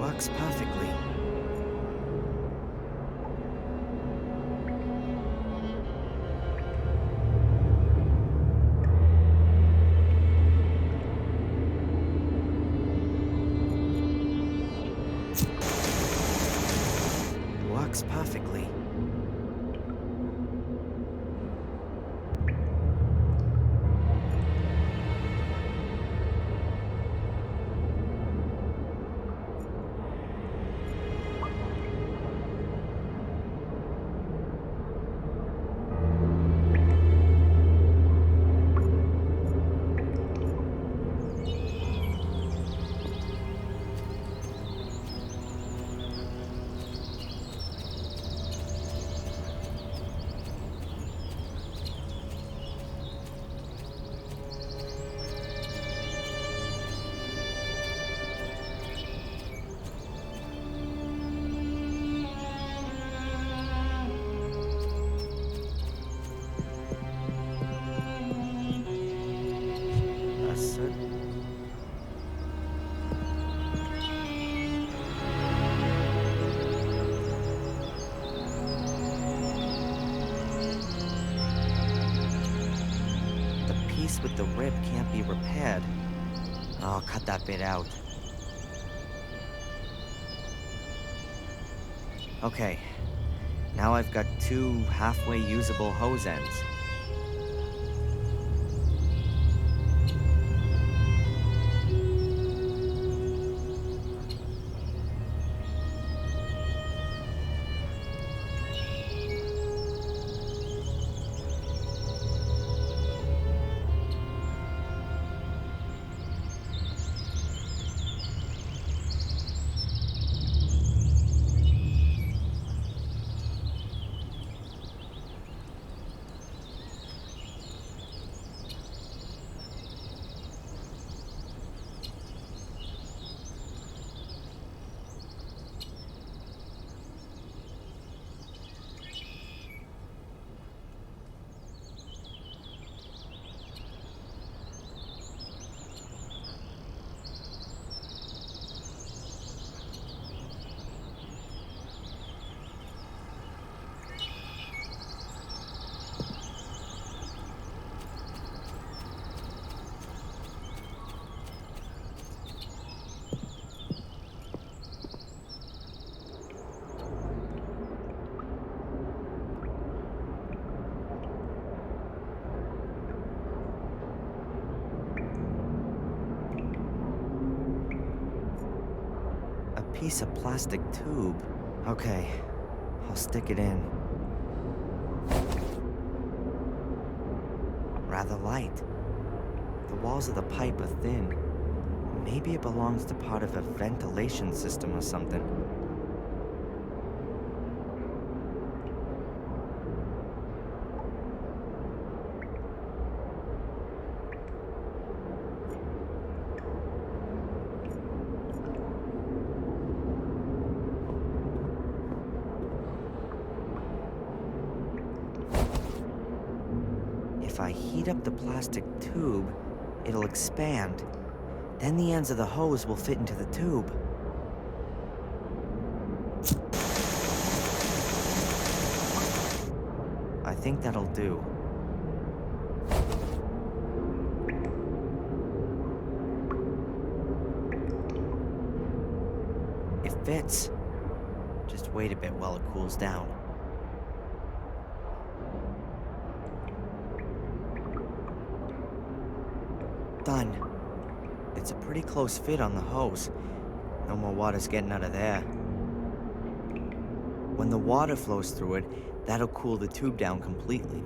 Works perfectly. Works perfectly. with the rip can't be repaired. Oh, cut that bit out. Okay, now I've got 2 halfway usable hose ends. Piece of plastic tube. Okay, I'll stick it in. Rather light. The walls of the pipe are thin. Maybe it belongs to part of a ventilation system or something. If I heat up the plastic tube, it'll expand. Then the ends of the hose will fit into the tube. I think that'll do. It fits. Just wait a bit while it cools down. Done. It's a pretty close fit on the hose. No more water's getting out of there. When the water flows through it, that'll cool the tube down completely.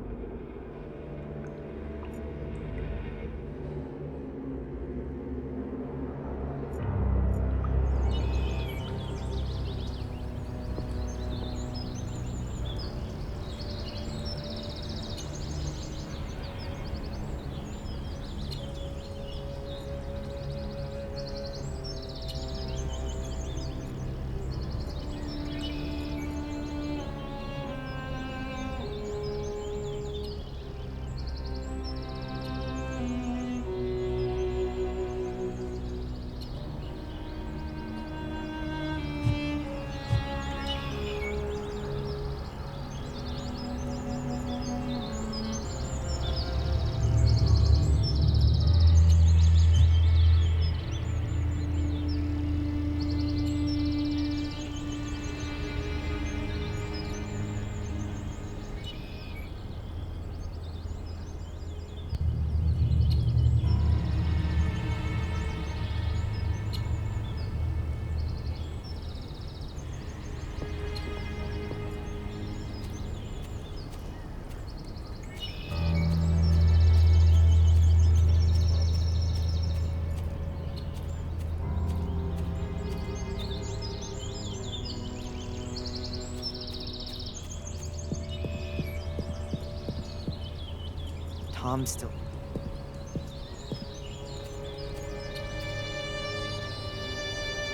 Tom's still...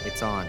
It's on.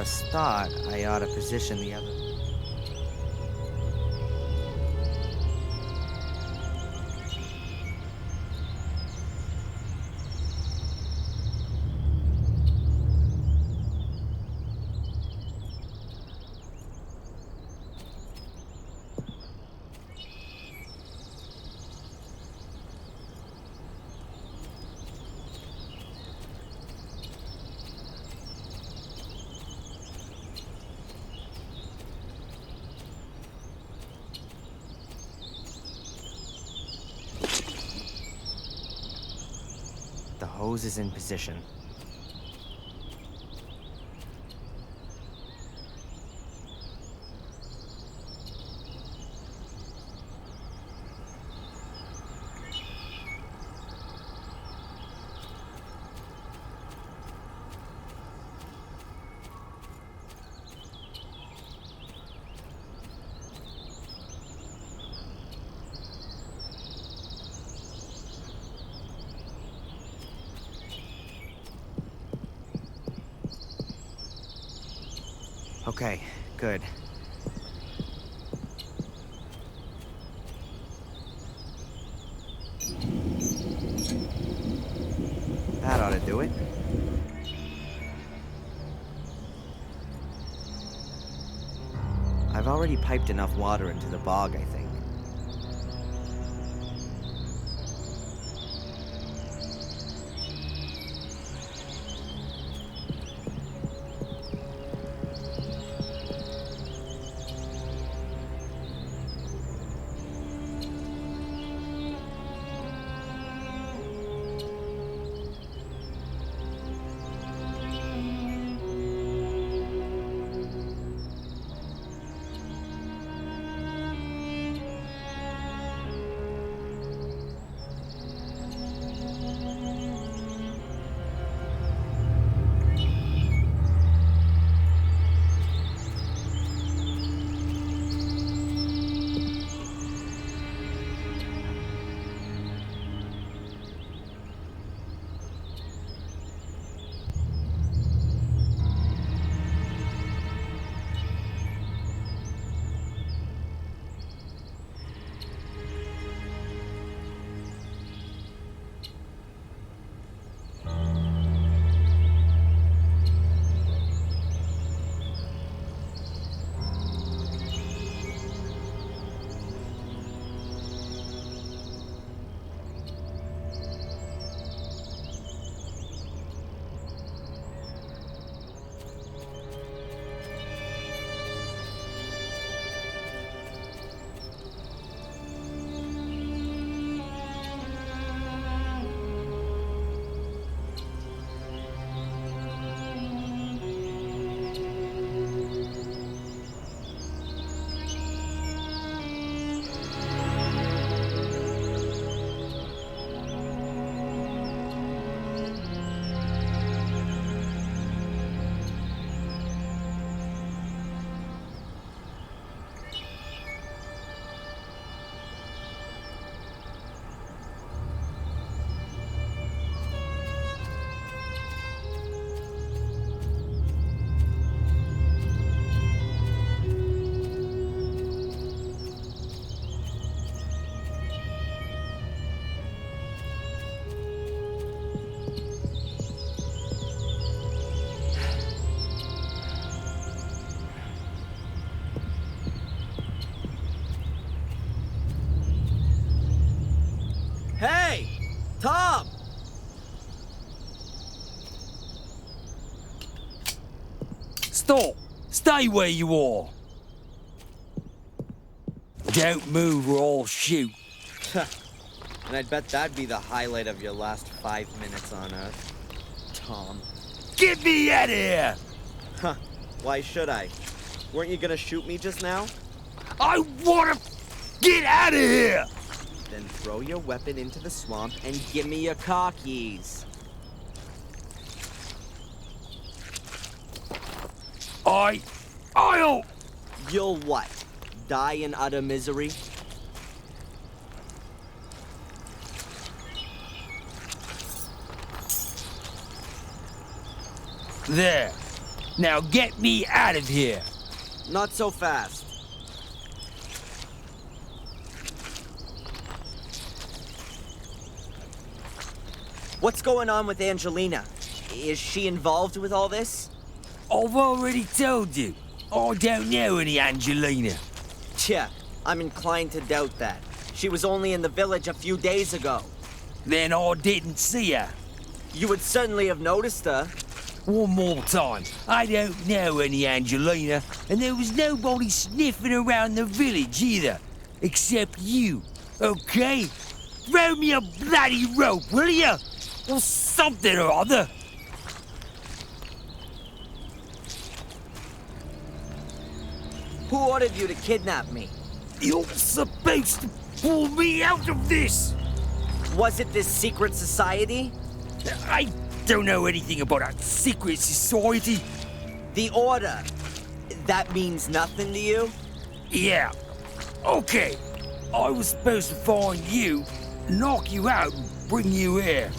a start, I ought to position the other. The hose is in position. Okay, good. That ought to do it. I've already piped enough water into the bog, I think. Hey! Tom! Stop! Stay where you are! Don't move or I'll shoot. And I'd bet that'd be the highlight of your last 5 minutes on Earth. Tom. Get me out of here! Huh. Why should I? Weren't you gonna shoot me just now? I wanna get out of here! Then throw your weapon into the swamp and give me your car keys. I'll... You'll what? Die in utter misery? There. Now get me out of here. Not so fast. What's going on with Angelina? Is she involved with all this? I've already told you. I don't know any Angelina. Tja, I'm inclined to doubt that. She was only in the village a few days ago. Then I didn't see her. You would certainly have noticed her. One more time. I don't know any Angelina, and there was nobody sniffing around the village either. Except you, okay? Throw me a bloody rope, will you? Or something or other. Who ordered you to kidnap me? You're supposed to pull me out of this. Was it this secret society? I don't know anything about a secret society. The Order. That means nothing to you? Yeah. Okay. I was supposed to find you, knock you out, and bring you here.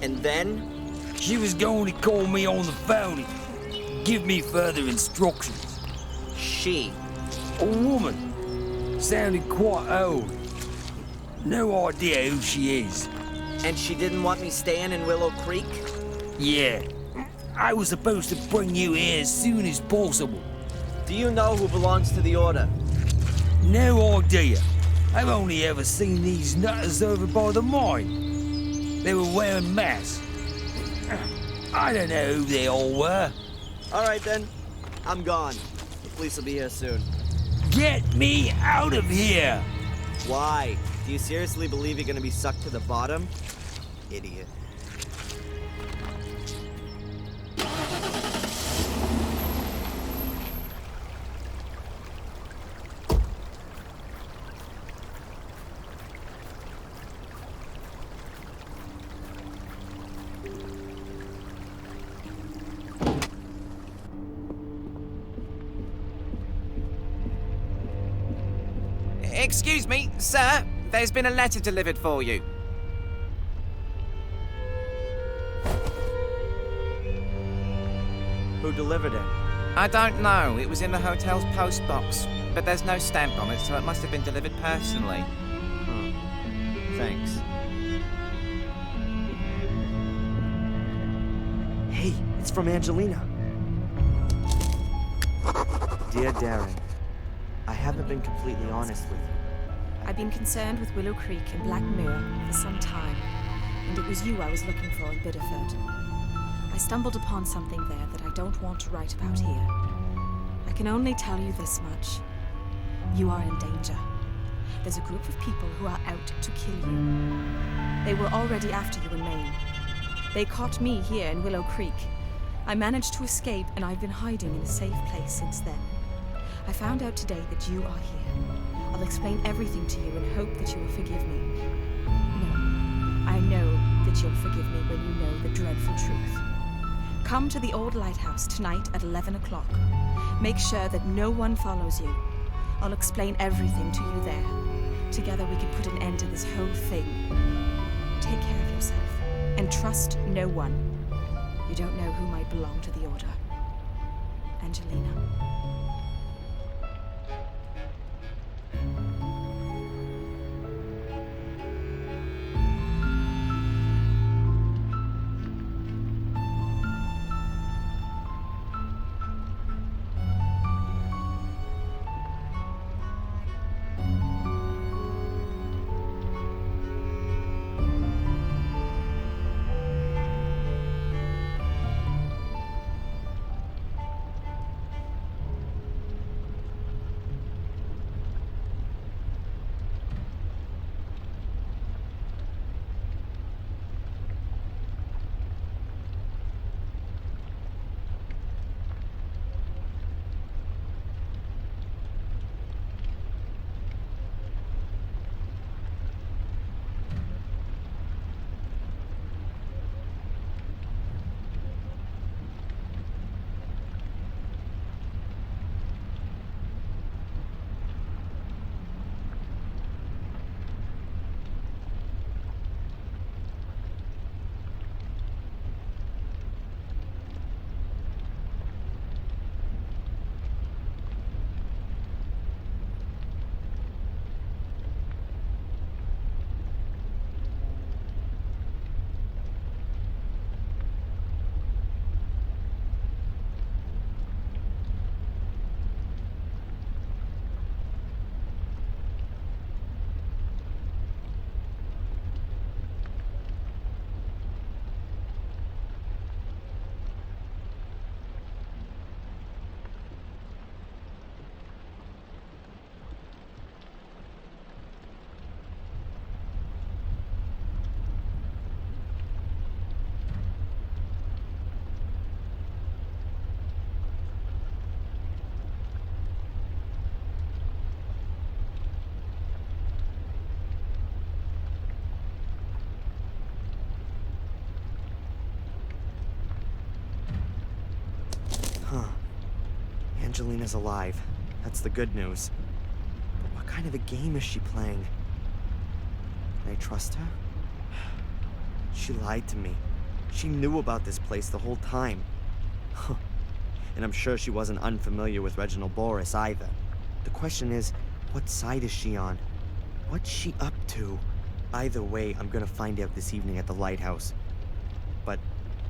And then? She was going to call me on the phone and give me further instructions. She. A woman. Sounded quite old. No idea who she is. And she didn't want me staying in Willow Creek? Yeah. I was supposed to bring you here as soon as possible. Do you know who belongs to the Order? No idea. I've only ever seen these nutters over by the mine. They were wearing masks. I don't know who they all were. All right then. I'm gone. The police will be here soon. Get me out of here! Why? Do you seriously believe you're gonna be sucked to the bottom? Idiot. Excuse me, sir. There's been a letter delivered for you. Who delivered it? I don't know. It was in the hotel's post box. But there's no stamp on it, so it must have been delivered personally. Thanks. Hey, it's from Angelina. Dear Darren, I haven't been completely honest with you. I've been concerned with Willow Creek and Black Mirror for some time, and it was you I was looking for in Biddeford. I stumbled upon something there that I don't want to write about here. I can only tell you this much. You are in danger. There's a group of people who are out to kill you. They were already after you in Maine. They caught me here in Willow Creek. I managed to escape, and I've been hiding in a safe place since then. I found out today that you are here. I'll explain everything to you and hope that you will forgive me. No, I know that you'll forgive me when you know the dreadful truth. Come to the old lighthouse tonight at 11 o'clock. Make sure that no one follows you. I'll explain everything to you there. Together we can put an end to this whole thing. Take care of yourself and trust no one. You don't know who might belong to the Order. Angelina. Angelina's alive. That's the good news. But what kind of a game is she playing? Can I trust her? She lied to me. She knew about this place the whole time. And I'm sure she wasn't unfamiliar with Reginald Boris either. The question is, what side is she on? What's she up to? Either way, I'm gonna find out this evening at the lighthouse. But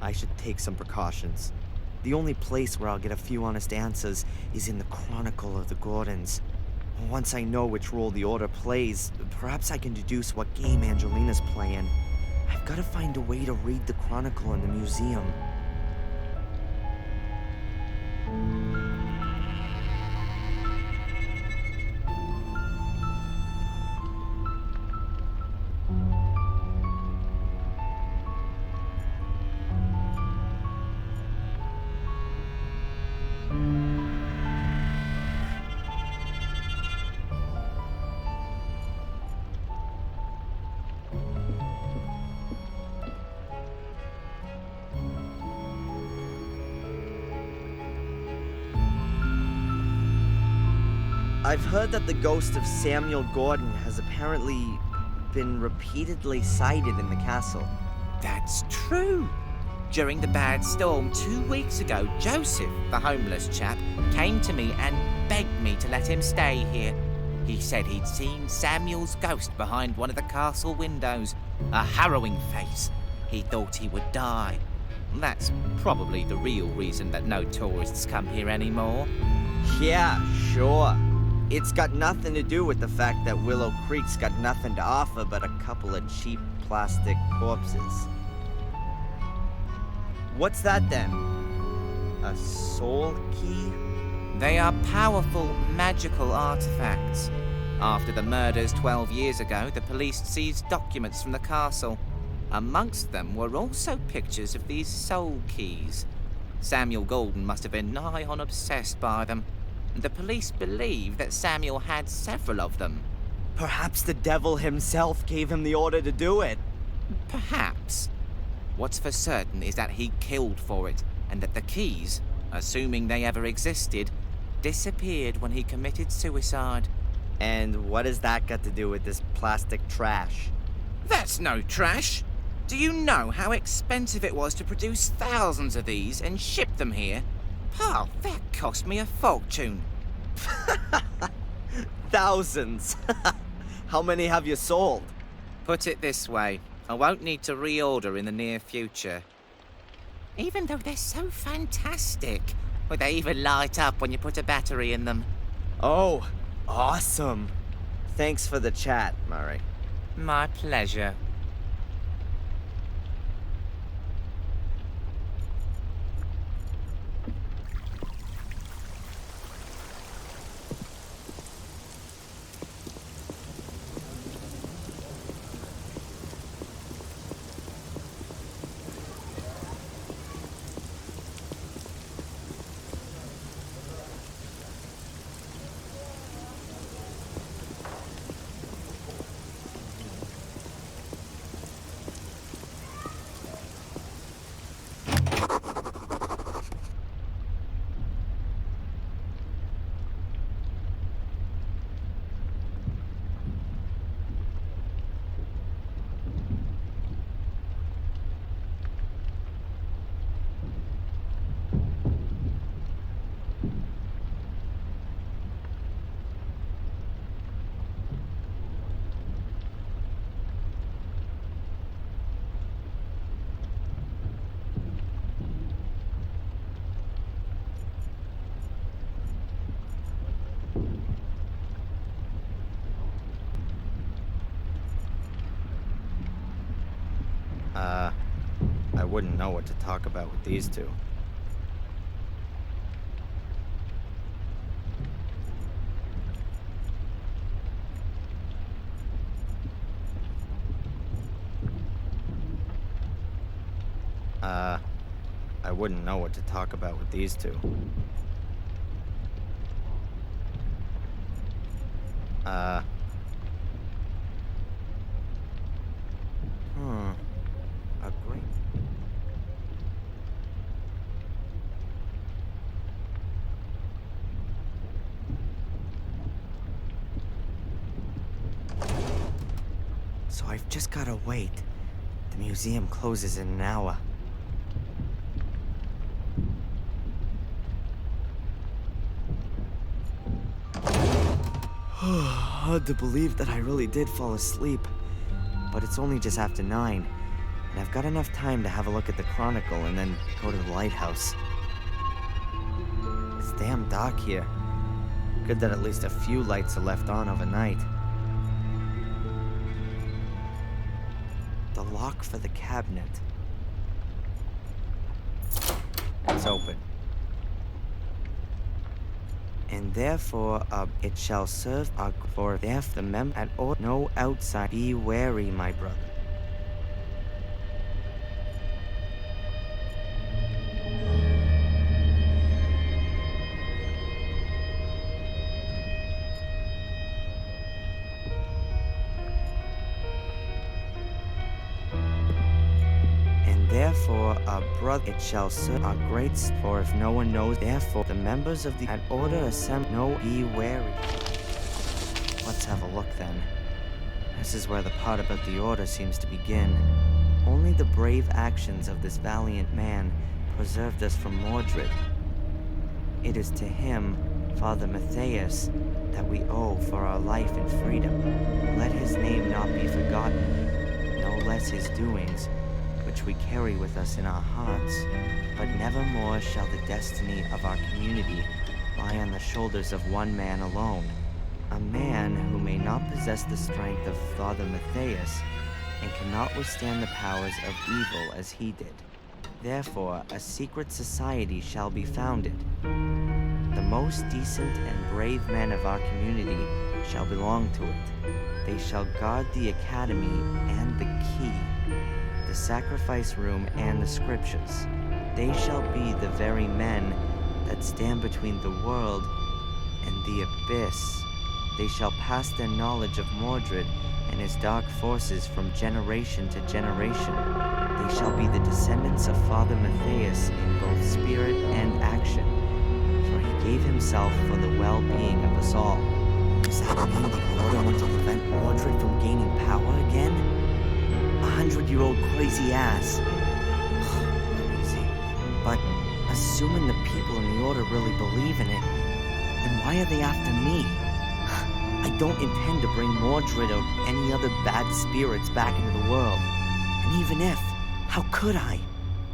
I should take some precautions. The only place where I'll get a few honest answers is in the Chronicle of the Gordons. Once I know which role the Order plays, perhaps I can deduce what game Angelina's playing. I've gotta find a way to read the Chronicle in the museum. I've heard that the ghost of Samuel Gordon has apparently been repeatedly sighted in the castle. That's true. During the bad storm 2 weeks ago, Joseph, the homeless chap, came to me and begged me to let him stay here. He said he'd seen Samuel's ghost behind one of the castle windows. A harrowing face. He thought he would die. That's probably the real reason that no tourists come here anymore. Yeah, sure. It's got nothing to do with the fact that Willow Creek's got nothing to offer but a couple of cheap plastic corpses. What's that then? A soul key? They are powerful, magical artifacts. After the murders 12 years ago, the police seized documents from the castle. Amongst them were also pictures of these soul keys. Samuel Gordon must have been nigh on obsessed by them. The police believe that Samuel had several of them. Perhaps the devil himself gave him the order to do it. Perhaps. What's for certain is that he killed for it, and that the keys, assuming they ever existed, disappeared when he committed suicide. And what has that got to do with this plastic trash? That's no trash! Do you know how expensive it was to produce thousands of these and ship them here? Pal, that cost me a fortune. Thousands! How many have you sold? Put it this way, I won't need to reorder in the near future. Even though they're so fantastic. Or they even light up when you put a battery in them. Oh, awesome. Thanks for the chat, Murray. My pleasure. I wouldn't know what to talk about with these two. I wouldn't know what to talk about with these two. A great... I've just gotta wait. The museum closes in an hour. Hard to believe that I really did fall asleep. But it's only just after 9, and I've got enough time to have a look at the Chronicle and then go to the lighthouse. It's damn dark here. Good that at least a few lights are left on overnight. The lock for the cabinet. It's open. And therefore, it shall serve for the mem at or no outside. Be wary, my brother. Therefore, brother, it shall serve our great, for if no one knows, therefore, the members of the at order assemble, no, be wary. Let's have a look then. This is where the part about the order seems to begin. Only the brave actions of this valiant man preserved us from Mordred. It is to him, Father Matthias, that we owe for our life and freedom. Let his name not be forgotten, no less his doings, which we carry with us in our hearts, but nevermore shall the destiny of our community lie on the shoulders of one man alone, a man who may not possess the strength of Father Matthias and cannot withstand the powers of evil as he did. Therefore, a secret society shall be founded. The most decent and brave men of our community shall belong to it. They shall guard the academy and the key, the sacrifice room and the scriptures. They shall be the very men that stand between the world and the abyss. They shall pass their knowledge of Mordred and his dark forces from generation to generation. They shall be the descendants of Father Matthias in both spirit and action, for he gave himself for the well-being of us all. Does that mean the Order want to prevent Mordred from gaining power again? 100-year-old crazy ass. Crazy. But assuming the people in the Order really believe in it, then why are they after me? I don't intend to bring Mordred or any other bad spirits back into the world. And even if, how could I?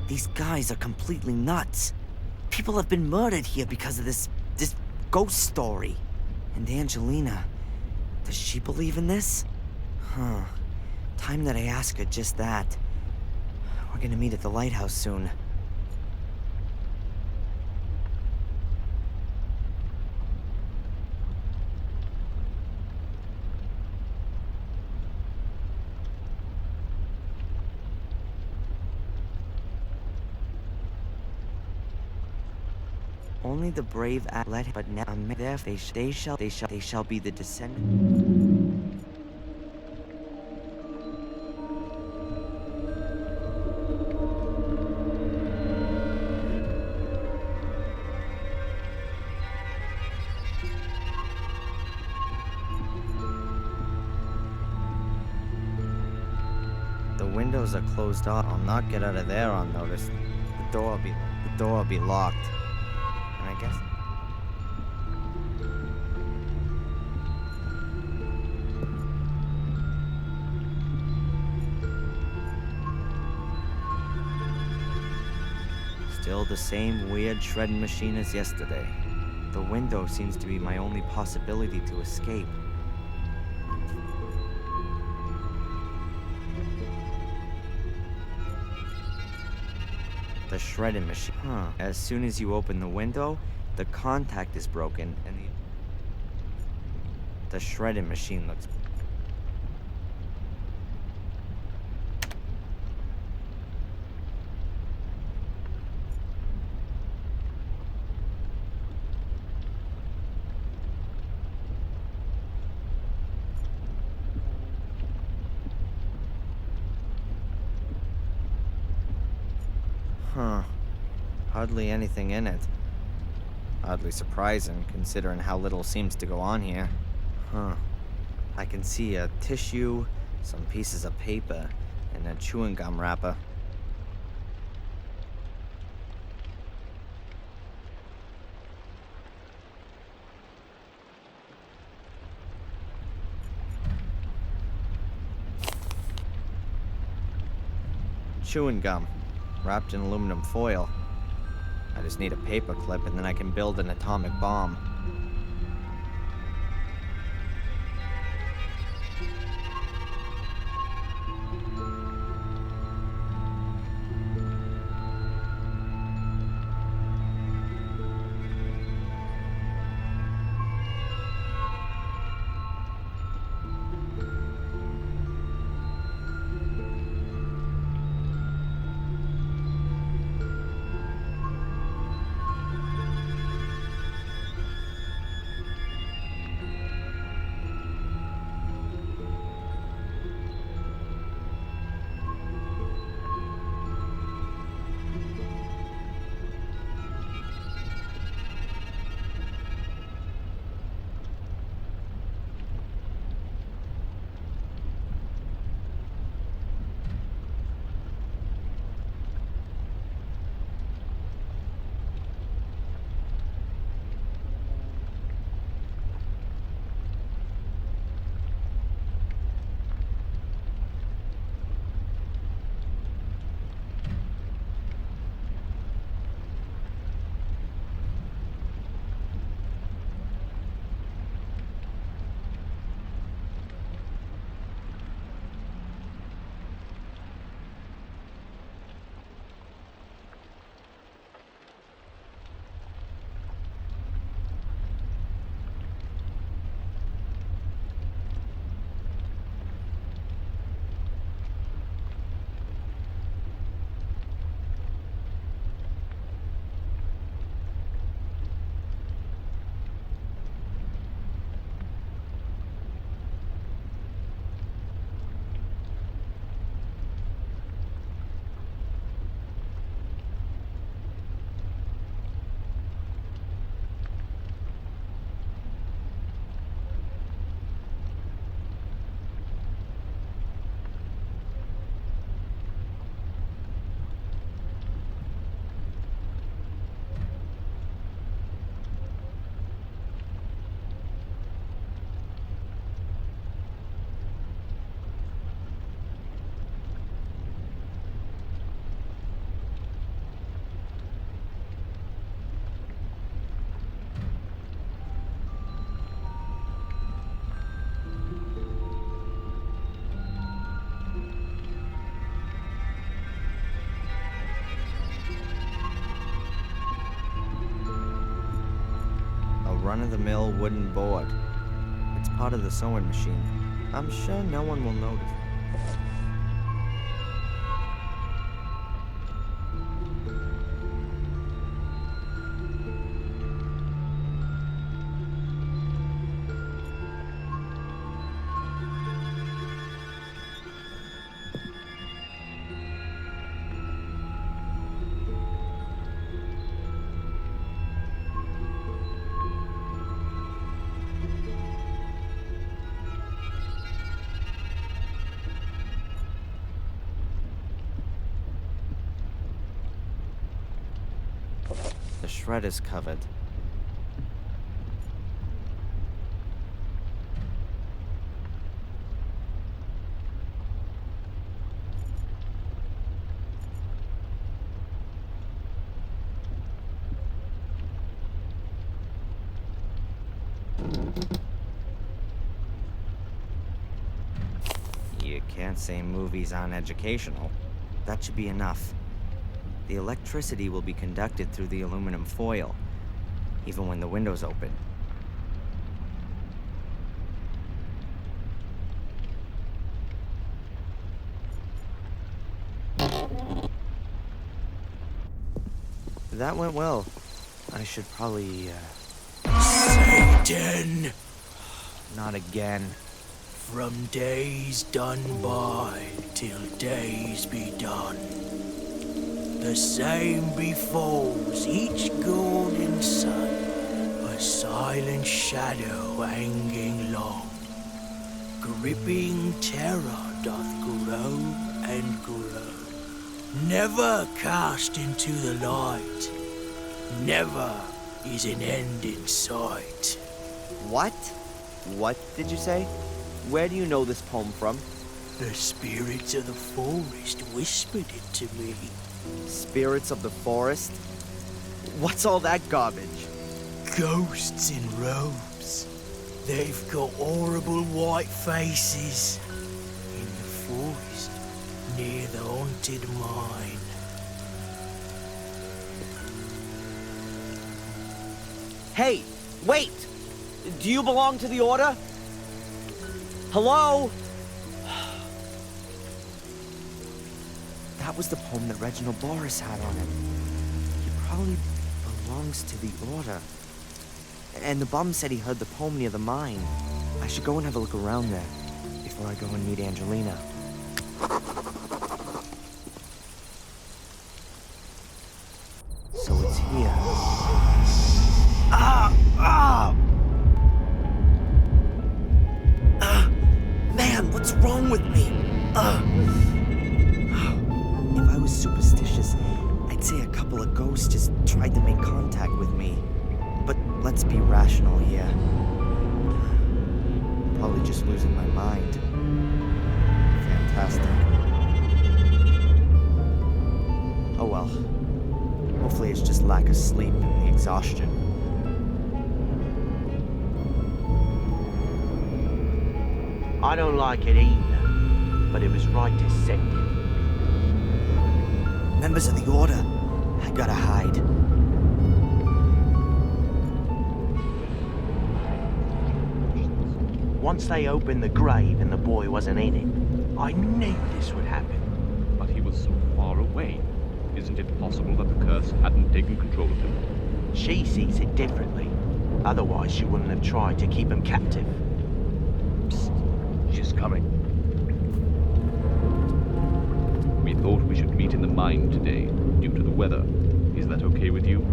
These guys are completely nuts. People have been murdered here because of this ghost story. And Angelina, does she believe in this? Huh. Time that I ask her just that. We're gonna meet at the lighthouse soon. Only the brave let him, but now they shall be the descendant. The windows are closed off. I'll not get out of there unnoticed. The door will be locked. And I guess still the same weird shredding machine as yesterday. The window seems to be my only possibility to escape. The shredding machine. As soon as you open the window, the contact is broken and the shredding machine looks... Hardly anything in it. Oddly surprising, considering how little seems to go on here. I can see a tissue, some pieces of paper, and a chewing gum wrapper. Chewing gum, wrapped in aluminum foil. I just need a paper clip and then I can build an atomic bomb. Run-of-the-mill wooden board. It's part of the sewing machine. I'm sure no one will notice. The shred is covered. You can't say movies aren't educational. That should be enough. The electricity will be conducted through the aluminum foil, even when the window's open. That went well. I should probably, Satan! not again. From days done by till days be done. The same befalls each golden sun, a silent shadow hanging long, gripping terror doth grow and grow, never cast into the light, never is an end in sight. What? What did you say? Where do you know this poem from? The spirits of the forest whispered it to me. Spirits of the forest? What's all that garbage? Ghosts in robes. They've got horrible white faces. In the forest, near the haunted mine. Hey, wait! Do you belong to the Order? Hello? That was the poem that Reginald Boris had on it. He probably belongs to the Order. And the bum said he heard the poem near the mine. I should go and have a look around there before I go and meet Angelina. So it's here. Man, what's wrong with me? If I was superstitious, I'd say a couple of ghosts just tried to make contact with me. But let's be rational here. Probably just losing my mind. Fantastic. Oh well. Hopefully it's just lack of sleep and the exhaustion. I don't like it either, but it was right to send him. Members of the Order, I gotta hide. Once they opened the grave and the boy wasn't in it, I knew this would happen. But he was so far away. Isn't it possible that the curse hadn't taken control of him? She sees it differently. Otherwise, she wouldn't have tried to keep him captive. Psst, she's coming. We thought we should meet in the mine today, due to the weather. Is that okay with you?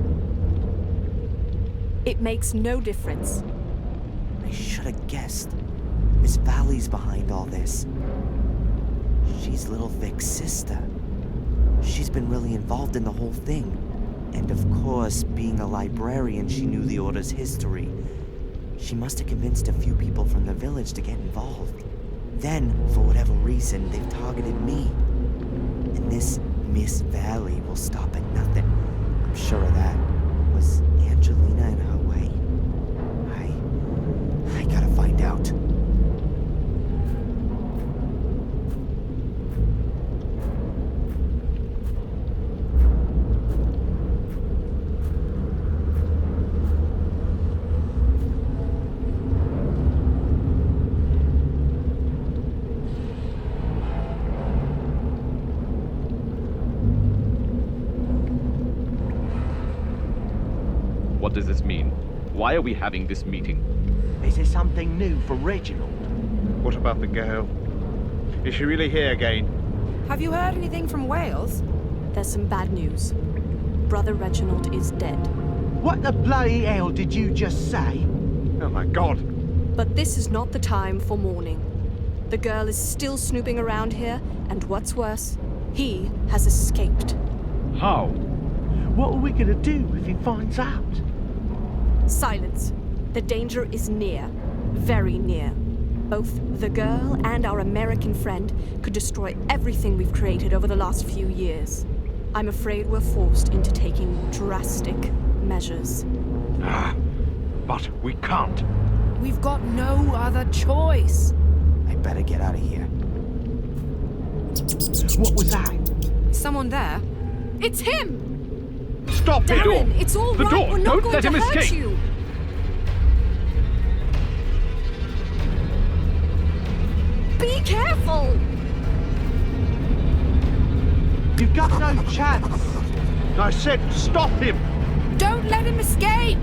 It makes no difference. I should have guessed. Miss Valley's behind all this. She's little Vic's sister. She's been really involved in the whole thing. And of course, being a librarian, she knew the Order's history. She must have convinced a few people from the village to get involved. Then, for whatever reason, they've targeted me. And this Miss Valley will stop at nothing. I'm sure of that. Was Angelina in her way? I gotta find out. What does this mean? Why are we having this meeting? Is it something new for Reginald? What about the girl? Is she really here again? Have you heard anything from Wales? There's some bad news. Brother Reginald is dead. What the bloody hell did you just say? Oh my god. But this is not the time for mourning. The girl is still snooping around here, and what's worse, he has escaped. How? What are we gonna do if he finds out? Silence. The danger is near. Very near. Both the girl and our American friend could destroy everything we've created over the last few years. I'm afraid we're forced into taking drastic measures. But we can't. We've got no other choice. I better get out of here. What was that? Someone there? It's him! Stop the door! Darren, it's all The right. door! We're not Don't going let to him hurt escape! you. Be careful! You've got no chance. I said stop him! Don't let him escape!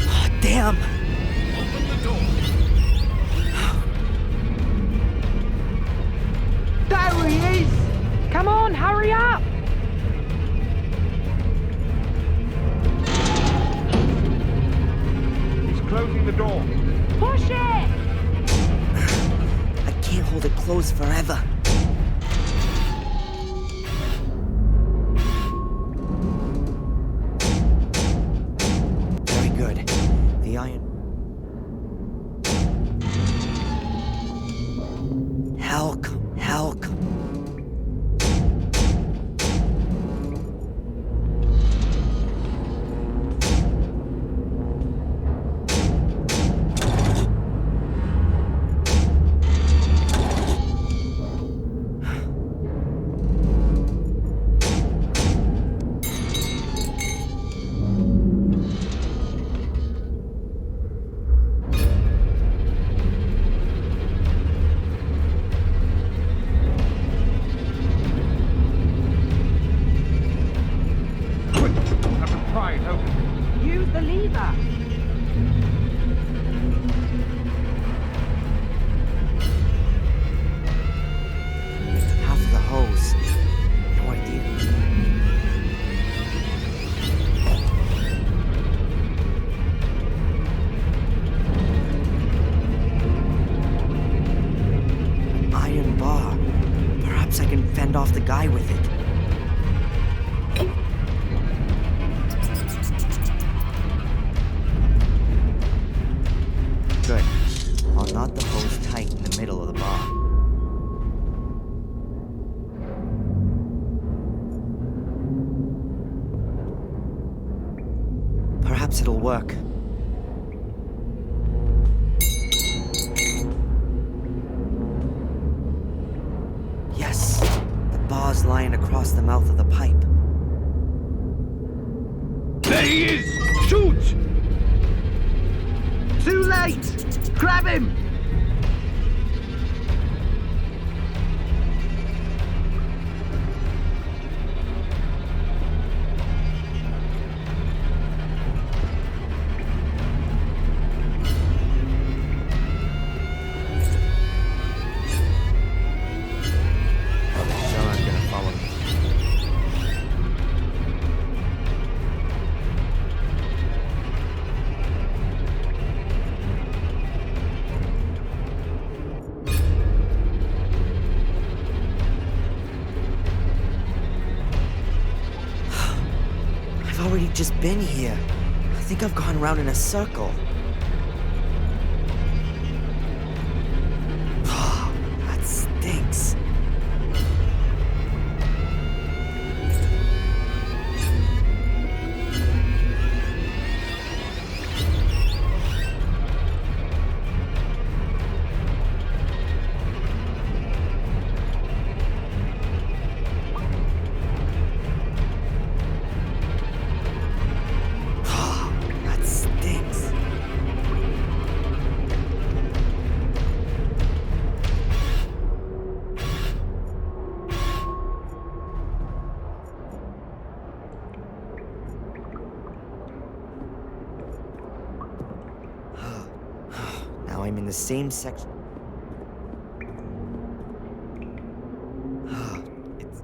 Oh, damn! Open the door! There he is! Come on, hurry up! closing the door. Push it! I can't hold it closed forever. Very good. The iron... Helk! Helk! Use the lever. Half of the hose. No idea. Iron bar. Perhaps I can fend off the guy with it. Good. I'll knot the hose tight in the middle of the bar. Perhaps it'll work. Yes, the bar's lying across the mouth of the pipe. There he is! Shoot! Too late! Grab him! Sure, I'm gonna follow me. I've already just been here. I think I've gone round in a circle. That stinks. That stinks. Now I'm in the same section. It's...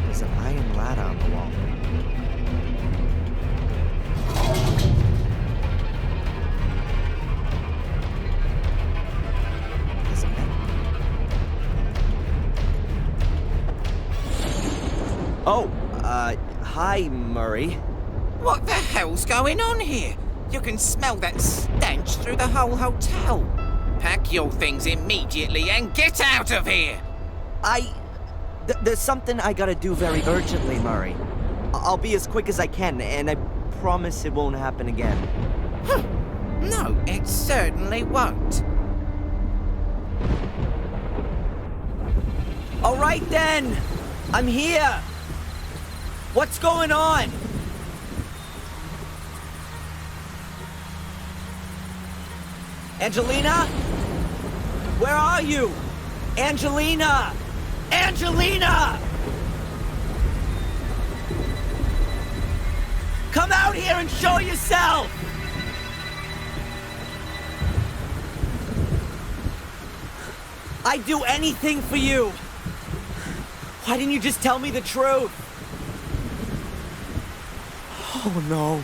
There's an iron ladder on the wall. There's a man. Oh, hi, Murray. What the hell's going on here? You can smell that stench through the whole hotel. Pack your things immediately and get out of here! There's something I gotta do very urgently, Murray. I'll be as quick as I can, and I promise it won't happen again. No, it certainly won't. All right then, I'm here. What's going on? Angelina? Where are you? Angelina! Angelina! Come out here and show yourself! I'd do anything for you. Why didn't you just tell me the truth? Oh no.